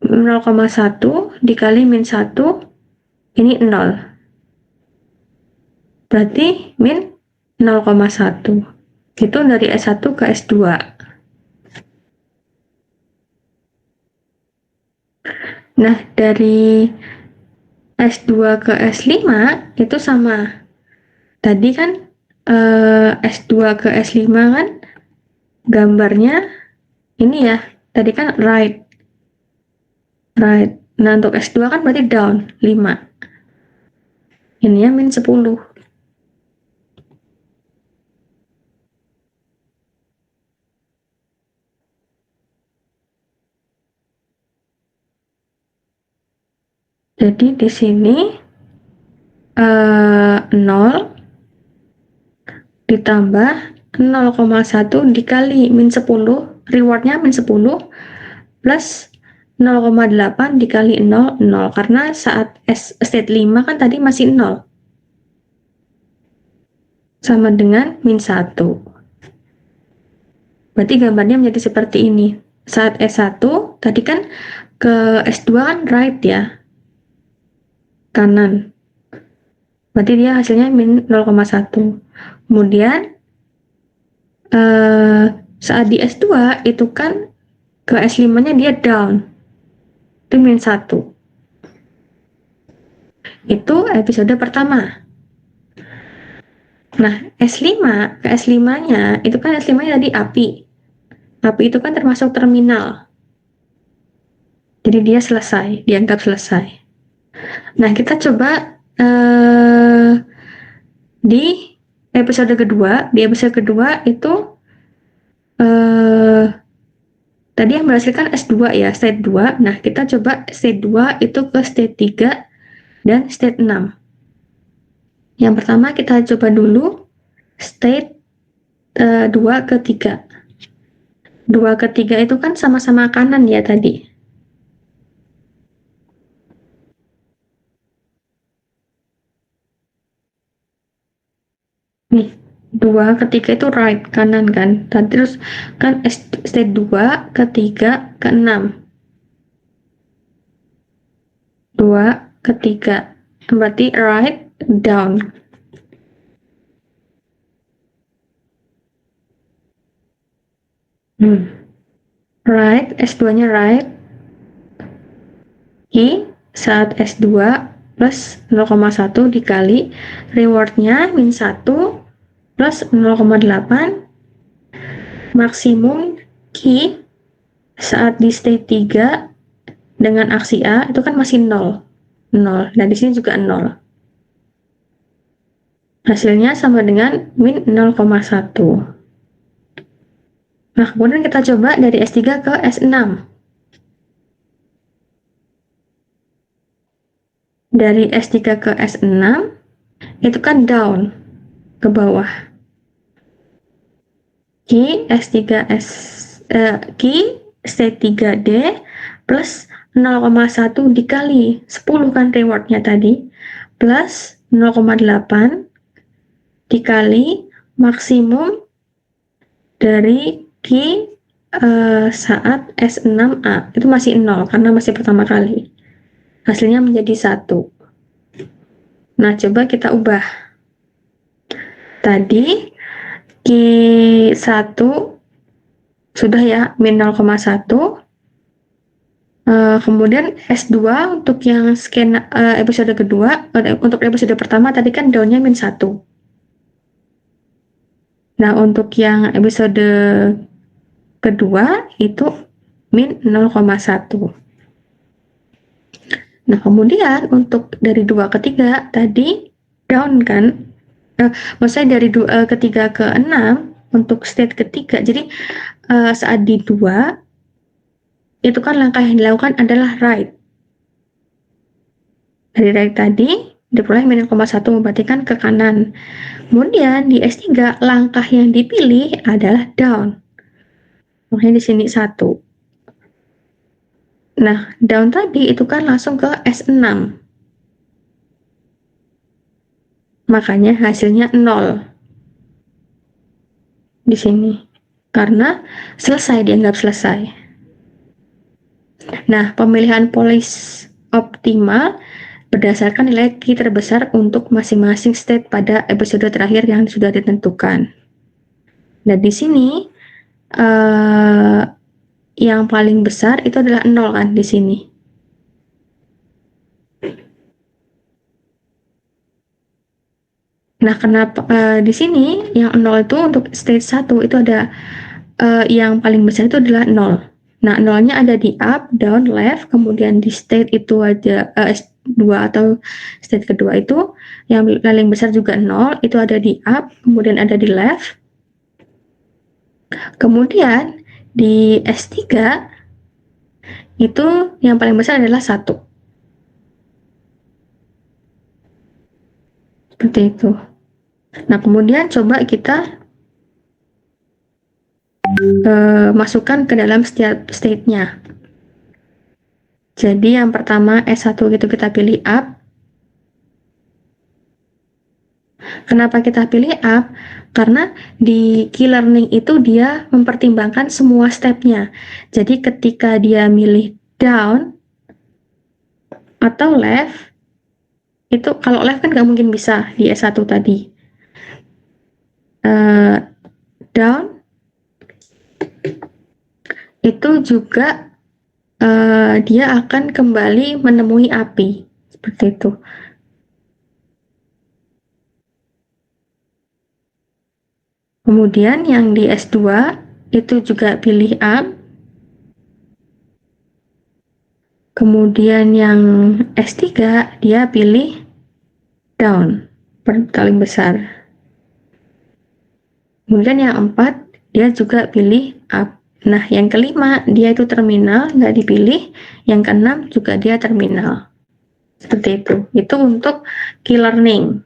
0,1 dikali min 1, ini 0. Berarti min 0,1. Itu dari S1 ke S2. Nah, dari S2 ke S5 itu sama. Tadi kan S2 ke S5 kan gambarnya ini ya. Tadi kan right. Nah, untuk S2 kan berarti down 5. Ini ya min 10. Jadi di sini 0 ditambah 0,1 dikali min 10, rewardnya min 10, plus 0,8 dikali 0, 0. Karena saat state 5 kan tadi masih 0. Sama dengan min 1. Berarti gambarnya menjadi seperti ini. Saat S1, tadi kan ke S2 kan right ya, kanan. Berarti dia hasilnya min 0,1. Kemudian saat di S2 itu kan ke S5-nya dia down. Itu min 1. Itu episode pertama. Nah, S5, ke S5-nya, itu kan S5-nya tadi api. Api itu kan termasuk terminal. Jadi dia selesai, dianggap selesai. Nah, kita coba di episode kedua. Di episode kedua itu tadi yang menghasilkan S2 ya, state 2. Nah, kita coba state 2 itu ke state 3 dan state 6. Yang pertama kita coba dulu state 2 ke 3. 2 ke 3 itu kan sama-sama kanan ya tadi. Nih, 2 ke 3 itu right, kanan kan. Dan terus kan state 2 ke 3 ke 6. 2 ke 3. Berarti right, down. Right, S2-nya right. I saat S2 plus 0,1 dikali rewardnya min 1 plus 0,8 maksimum Q saat di state 3 dengan aksi A itu kan masih 0. 0. Dan di sini juga 0. Hasilnya sama dengan min 0,1. Nah, kemudian kita coba dari S3 ke S6. Dari S3 ke S6 itu kan down ke bawah. Q state 3D plus 0,1 dikali 10 kan rewardnya tadi plus 0,8 dikali maksimum dari Q saat S6A itu masih 0 karena masih pertama kali. Hasilnya menjadi 1. Nah, coba kita ubah. Tadi Q1 sudah ya, min 0,1. Kemudian S2 untuk yang scan episode kedua, untuk episode pertama tadi kan down-nya min 1. Nah, untuk yang episode kedua itu min 0,1. Nah, kemudian untuk dari 2 ke 3 tadi down kan, maksudnya dari ketiga ke 6 untuk state ketiga. Jadi saat di 2 itu kan langkah yang dilakukan adalah right. Dari right tadi diperoleh min 0,1 berarti kan ke kanan. Kemudian di S3 langkah yang dipilih adalah down. Makanya di sini 1. Nah, down tadi itu kan langsung ke S6. Makanya hasilnya 0. Di sini. Karena selesai, dianggap selesai. Nah, pemilihan polis optimal berdasarkan nilai Q terbesar untuk masing-masing state pada episode terakhir yang sudah ditentukan. Nah, di sini yang paling besar itu adalah 0 kan di sini. Nah, kenapa di sini yang 0 itu untuk state 1 itu ada yang paling besar itu adalah 0. Nah, 0-nya ada di up, down, left, kemudian di state itu ada S2 atau state kedua itu yang paling besar juga 0, itu ada di up, kemudian ada di left. Kemudian di S3 itu yang paling besar adalah 1. Seperti itu. Nah, kemudian coba kita masukkan ke dalam setiap state-nya. Jadi yang pertama S1 itu kita pilih up. Kenapa kita pilih up? Karena di key learning itu dia mempertimbangkan semua step-nya. Jadi ketika dia milih down atau left, itu kalau left kan nggak mungkin bisa di S1 tadi. Down itu juga dia akan kembali menemui api, seperti itu. Kemudian yang di S2 itu juga pilih up. Kemudian yang S3 dia pilih down, paling besar. Kemudian yang 4 dia juga pilih up. Nah, yang kelima dia itu terminal, nggak dipilih. Yang keenam juga dia terminal. Seperti itu. Itu untuk key learning.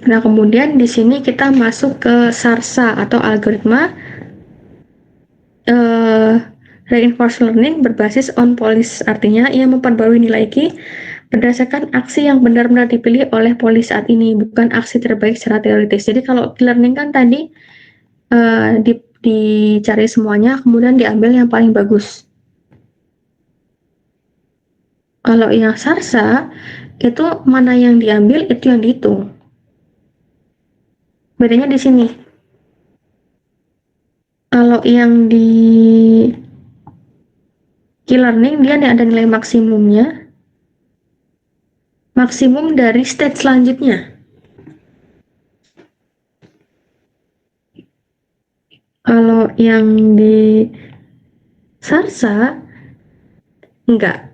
Nah, kemudian di sini kita masuk ke SARSA atau algoritma reinforced learning berbasis on police. Artinya ia memperbarui nilai key berdasarkan aksi yang benar-benar dipilih oleh polis saat ini, bukan aksi terbaik secara teoritis. Jadi kalau learning kan tadi dicari semuanya, kemudian diambil yang paling bagus. Kalau yang SARSA, itu mana yang diambil, itu yang dihitung. Bedanya di sini. Kalau yang di key learning, dia ada nilai maksimumnya, maksimum dari stage selanjutnya. Kalau yang di SARSA enggak.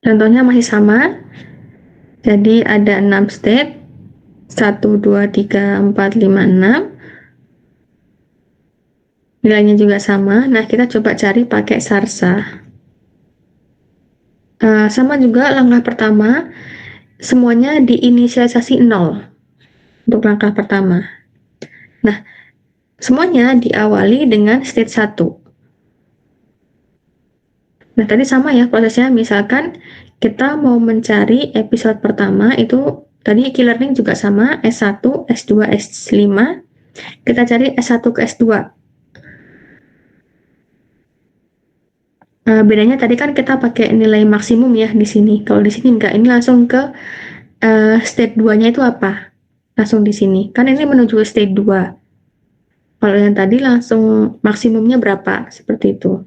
Contohnya masih sama. Jadi ada 6 state. 1, 2, 3, 4, 5, 6. Nilainya juga sama. Nah, kita coba cari pakai SARSA. Sama juga langkah pertama, semuanya diinisialisasi 0 untuk langkah pertama. Nah, semuanya diawali dengan state 1. Nah, tadi sama ya prosesnya. Misalkan kita mau mencari episode pertama, itu tadi key learning juga sama, S1, S2, S5. Kita cari S1 ke S2. Bedanya tadi kan kita pakai nilai maksimum ya di sini. Kalau di sini enggak, ini langsung ke state 2-nya itu apa? Langsung di sini. Kan ini menuju state 2. Kalau yang tadi langsung maksimumnya berapa? Seperti itu.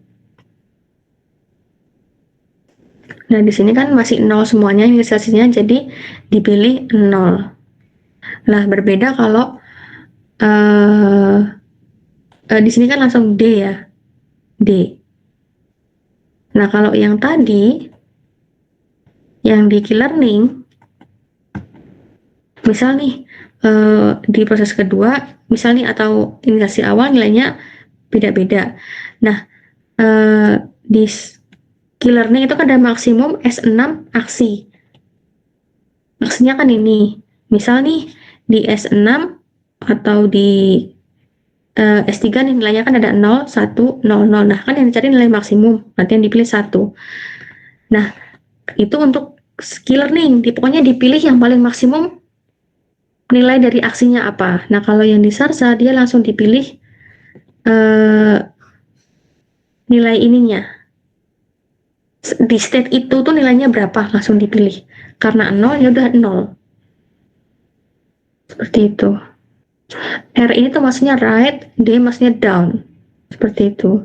Nah, di sini kan masih 0 semuanya inisialisasinya, jadi dipilih 0. Nah, berbeda kalau di sini kan langsung D ya. D. Nah, kalau yang tadi, yang di key learning, misal nih, di proses kedua, misal nih, atau inisiasi awal nilainya beda-beda. Nah, di key learning itu kan ada maksimum S6 aksi. Aksinya kan ini. Misal nih, di S6 atau di S3 nih nilainya kan ada 0, 1, 0, 0. Nah, kan yang dicari nilai maksimum, berarti yang dipilih 1. Nah, itu untuk skill learning, pokoknya dipilih yang paling maksimum nilai dari aksinya apa. Nah, kalau yang di SARSA, dia langsung dipilih nilai ininya. Di state itu tuh nilainya berapa, langsung dipilih. Karena 0, ya udah 0. Seperti itu. R ini tuh maksudnya right, D maksudnya down. Seperti itu.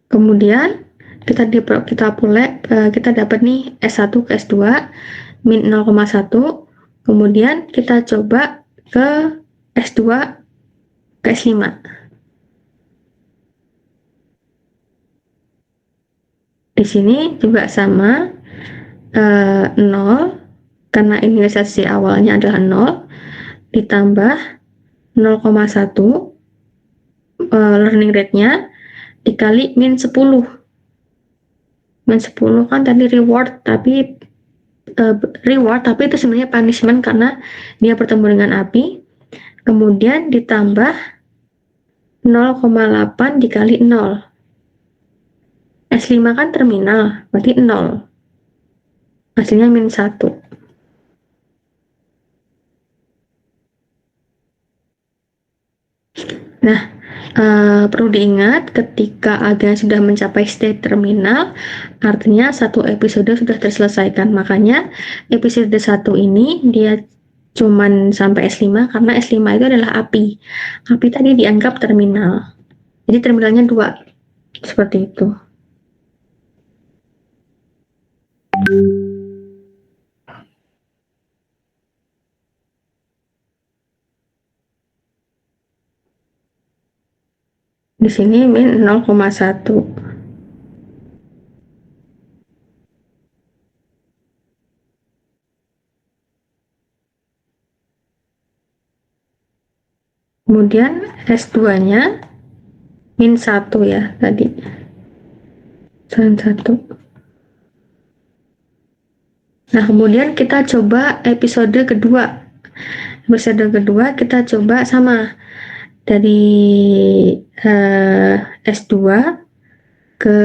Kemudian kita dapat nih S1 ke S2 min 0,1. Kemudian kita coba ke S2 ke S5. Di sini juga sama 0 karena inisialisasi awalnya adalah 0 ditambah 0,1 learning rate-nya dikali min 10. Min 10 kan tadi reward tapi itu sebenarnya punishment karena dia bertemu dengan api. Kemudian ditambah 0,8 dikali 0. S5 kan terminal, berarti 0. Hasilnya min 1. Nah, perlu diingat ketika agen sudah mencapai state terminal, artinya satu episode sudah terselesaikan. Makanya episode 1 ini dia cuman sampai S5 karena S5 itu adalah api. Api tadi dianggap terminal. Jadi terminalnya 2. Seperti itu. Di sini min 0,1. Kemudian S2-nya min 1 ya tadi. Min 1. Nah, kemudian kita coba episode kedua. Episode kedua kita coba sama dari S2 ke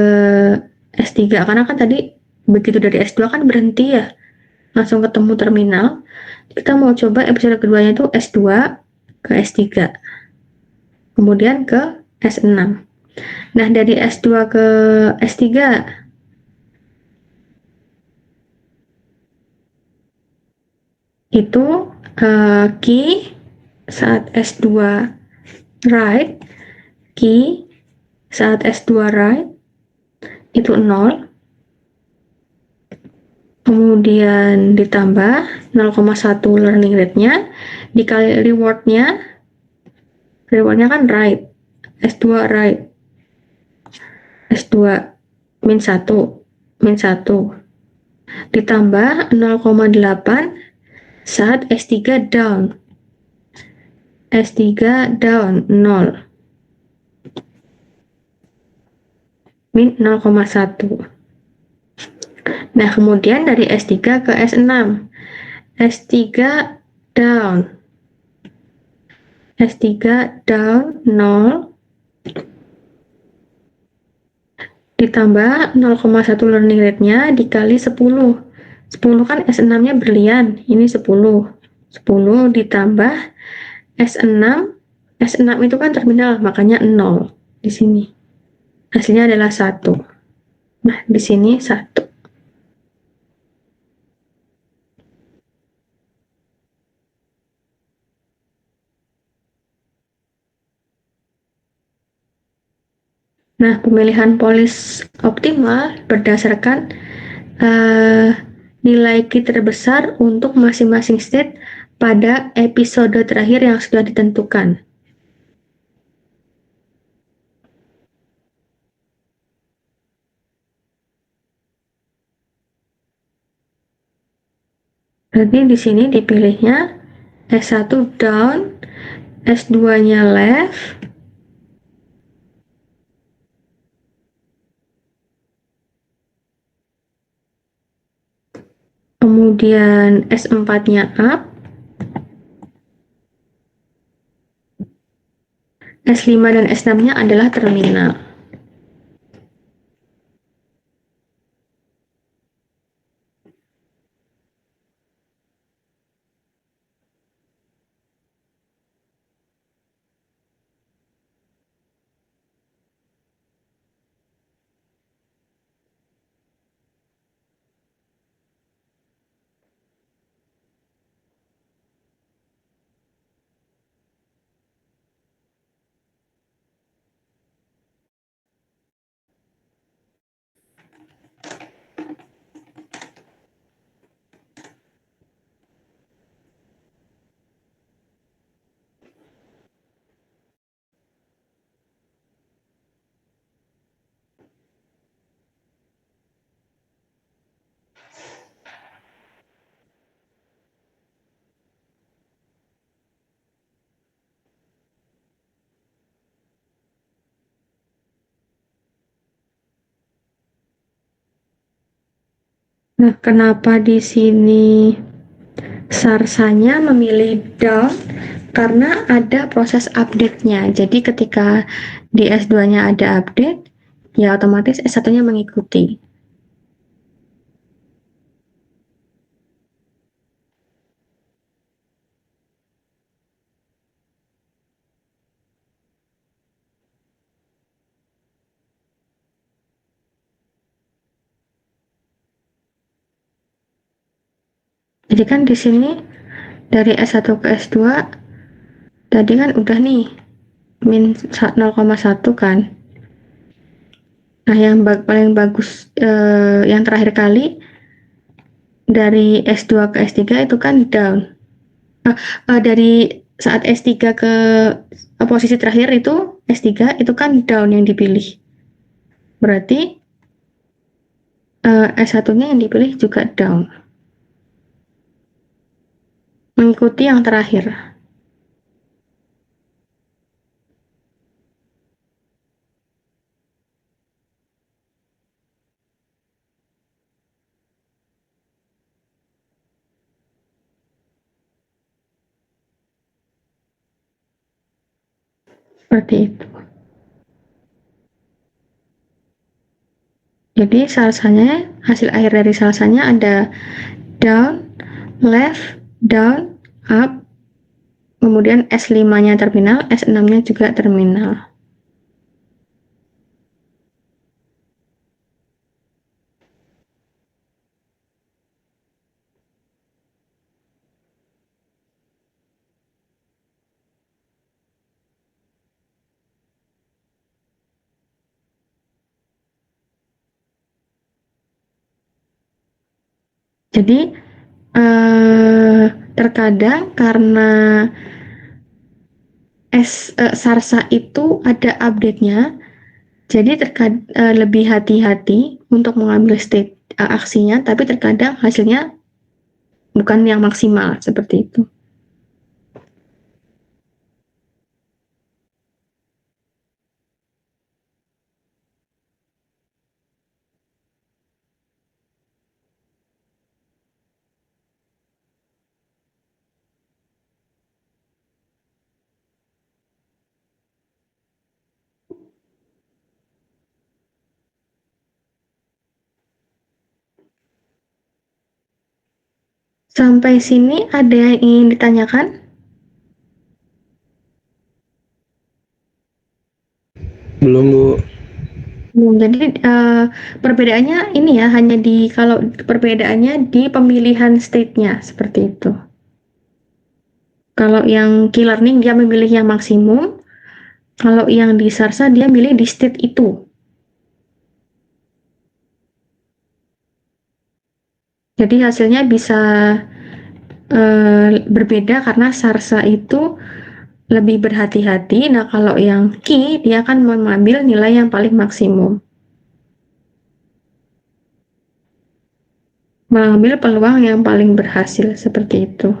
S3 karena kan tadi begitu dari S2 kan berhenti ya, langsung ketemu terminal. Kita mau coba episode keduanya itu S2 ke S3, kemudian ke S6. Nah, dari S2 ke S3 itu key saat S2 write, key saat S2 write itu 0, kemudian ditambah 0,1 learning rate-nya dikali rewardnya kan write, S2 write, S2 min 1 ditambah 0,8 saat S3 down, S3 down 0 min 0,1. Nah, kemudian dari S3 ke S6, S3 down, S3 down 0 ditambah 0,1 learning rate-nya dikali 10. 10 kan S6-nya berlian, ini 10. 10 ditambah S6, S6 itu kan terminal, makanya 0 di sini. Hasilnya adalah 1. Nah, di sini 1. Nah, pemilihan polis optimal berdasarkan nilai key terbesar untuk masing-masing state pada episode terakhir yang sudah ditentukan. Berarti di sini dipilihnya S1 down, S2-nya left, kemudian S4-nya up, S5 dan S6-nya adalah terminal. Nah, kenapa di sini Sarsanya memilih down? Karena ada proses update-nya. Jadi ketika di S2-nya ada update, ya otomatis S1-nya mengikuti. Jadi kan di sini dari S1 ke S2 tadi kan udah nih min 0,1 kan. Nah, yang paling bagus yang terakhir kali dari S2 ke S3 itu kan down. Dari saat S3 ke posisi terakhir itu S3 itu kan down yang dipilih. Berarti S1-nya yang dipilih juga down. Mengikuti yang terakhir. Seperti itu. Jadi salsanya, hasil akhir dari salsanya ada down, left, down, up, kemudian S5-nya terminal, S6-nya juga terminal. Jadi terkadang karena Sarsa itu ada update-nya, jadi lebih hati-hati untuk mengambil state aksinya, tapi terkadang hasilnya bukan yang maksimal seperti itu. Sampai sini ada yang ingin ditanyakan? Belum, Bu. Jadi perbedaannya ini ya hanya kalau perbedaannya di pemilihan state-nya seperti itu. Kalau yang key learning dia memilih yang maksimum, kalau yang di Sarsa dia milih di state itu. Jadi hasilnya bisa berbeda karena Sarsa itu lebih berhati-hati. Nah, kalau yang key dia akan mengambil nilai yang paling maksimum. Mengambil peluang yang paling berhasil seperti itu.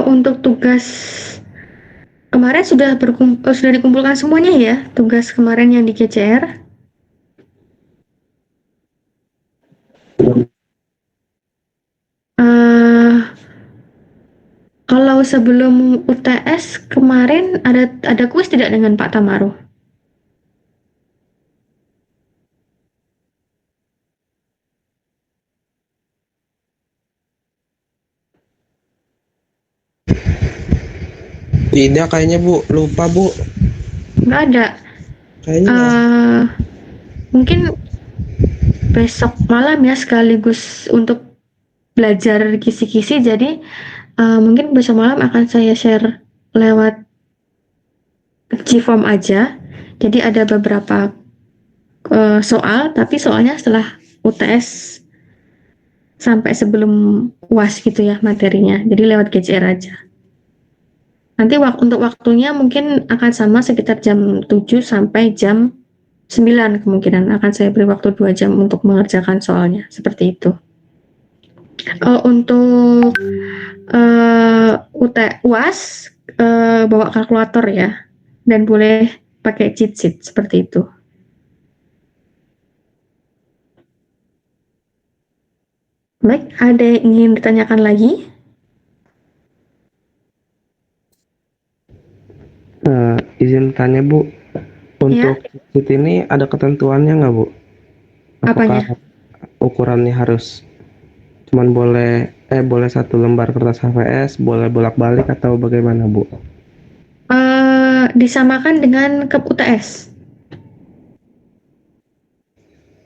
Untuk tugas kemarin sudah dikumpulkan semuanya ya, tugas kemarin yang di GCR. Uh, Kalau sebelum UTS kemarin ada kuis tidak dengan Pak Tamaro? Tidak kayaknya, Bu. Lupa, Bu. Nggak ada. Kayaknya Mungkin besok malam ya sekaligus untuk belajar kisi-kisi. Jadi mungkin besok malam akan saya share lewat Gform aja. Jadi ada beberapa soal, tapi soalnya setelah UTS sampai sebelum UAS gitu ya materinya. Jadi lewat GCR aja. Nanti untuk waktunya mungkin akan sama sekitar jam 7 sampai jam 9 kemungkinan akan saya beri waktu 2 jam untuk mengerjakan soalnya. Seperti itu. Untuk UAS bawa kalkulator ya dan boleh pakai cheat sheet seperti itu. Baik, ada yang ingin ditanyakan lagi? Izin tanya Bu, Ya, untuk kit ini ada ketentuannya nggak Bu? Apakah apanya? ukurannya harus cuman boleh satu lembar kertas HVS, boleh bolak-balik atau bagaimana Bu? Disamakan dengan cup UTS.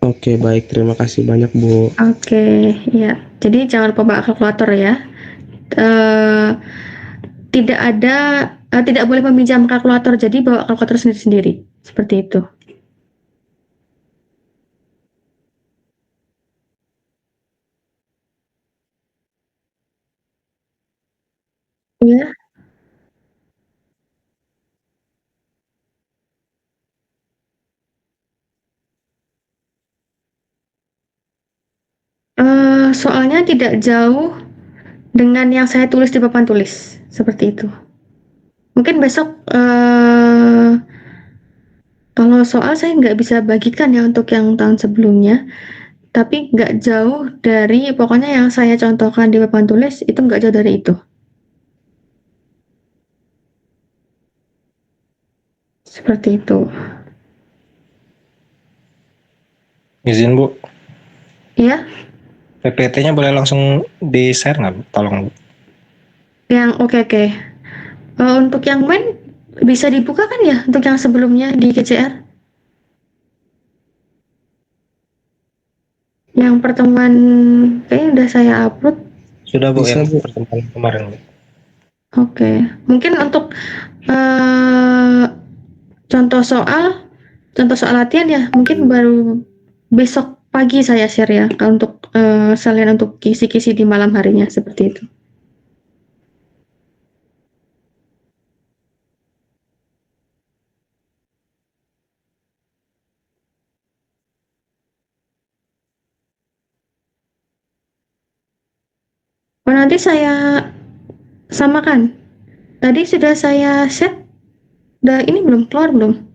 Oke, baik, terima kasih banyak Bu. Oke, ya. Jadi jangan lupa bawa kalkulator ya. Eh, tidak boleh meminjam kalkulator, jadi bawa kalkulator sendiri-sendiri. Seperti itu. Ya. Soalnya tidak jauh dengan yang saya tulis di papan tulis. Seperti itu. Mungkin besok kalau soal saya nggak bisa bagikan ya untuk yang tahun sebelumnya, tapi nggak jauh dari pokoknya yang saya contohkan di papan tulis itu nggak jauh dari itu. Seperti itu. Izin Bu, Ya, PPT-nya boleh langsung di-share nggak Bu? Tolong Bu. yang oke. Untuk yang main bisa dibuka kan ya untuk yang sebelumnya di GCR? Yang pertemuan kayaknya udah saya upload. Sudah Bu Bisa yang Bu. pertemuan kemarin Bu. Oke, mungkin untuk eh, contoh soal contoh soal latihan ya mungkin baru besok pagi saya share ya kalau untuk selain untuk kisi-kisi di malam harinya seperti itu. Nanti saya samakan. Tadi sudah saya set. Udah ini belum keluar belum?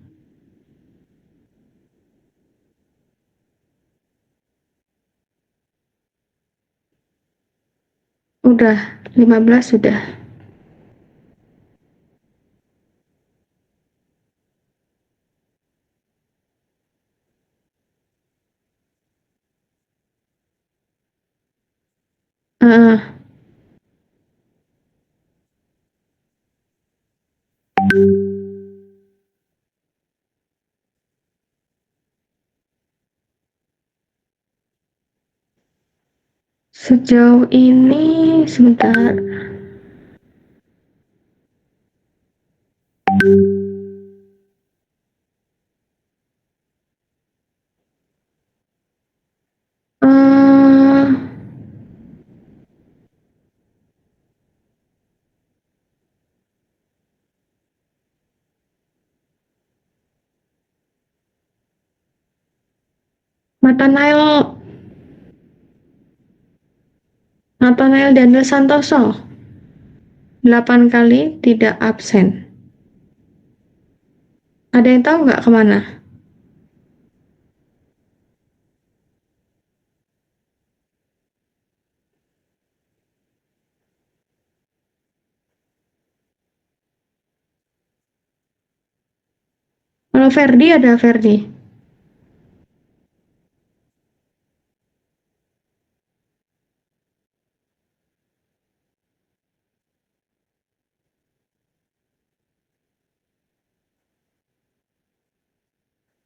Udah 15 sudah. Uh, Sejauh ini sebentar. eh Nathanael Nathanael Daniel Santoso 8 kali tidak absen. Ada yang tahu nggak kemana? Kalau Ferdi ada Ferdi.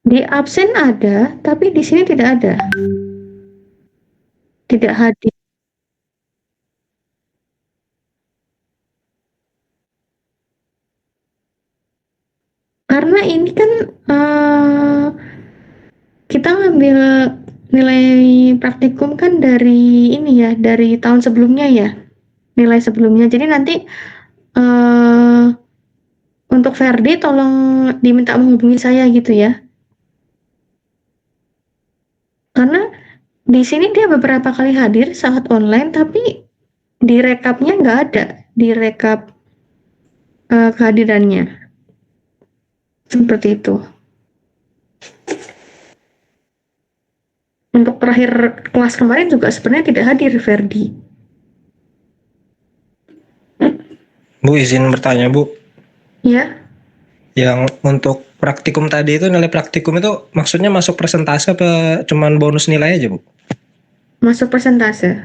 Di absen ada, tapi di sini tidak ada. Tidak hadir. Karena ini kan kita ngambil nilai praktikum kan dari ini ya, dari tahun sebelumnya ya, nilai sebelumnya. Jadi nanti untuk Ferdi tolong diminta menghubungi saya gitu ya. Karena di sini dia beberapa kali hadir saat online, tapi di rekapnya nggak ada, di rekap kehadirannya. Seperti itu. Untuk terakhir kelas kemarin juga sebenarnya tidak hadir Ferdi. Bu, izin bertanya Bu, Ya, yang untuk praktikum tadi itu nilai praktikum itu maksudnya masuk persentase apa cuman bonus nilai aja Bu? masuk persentase.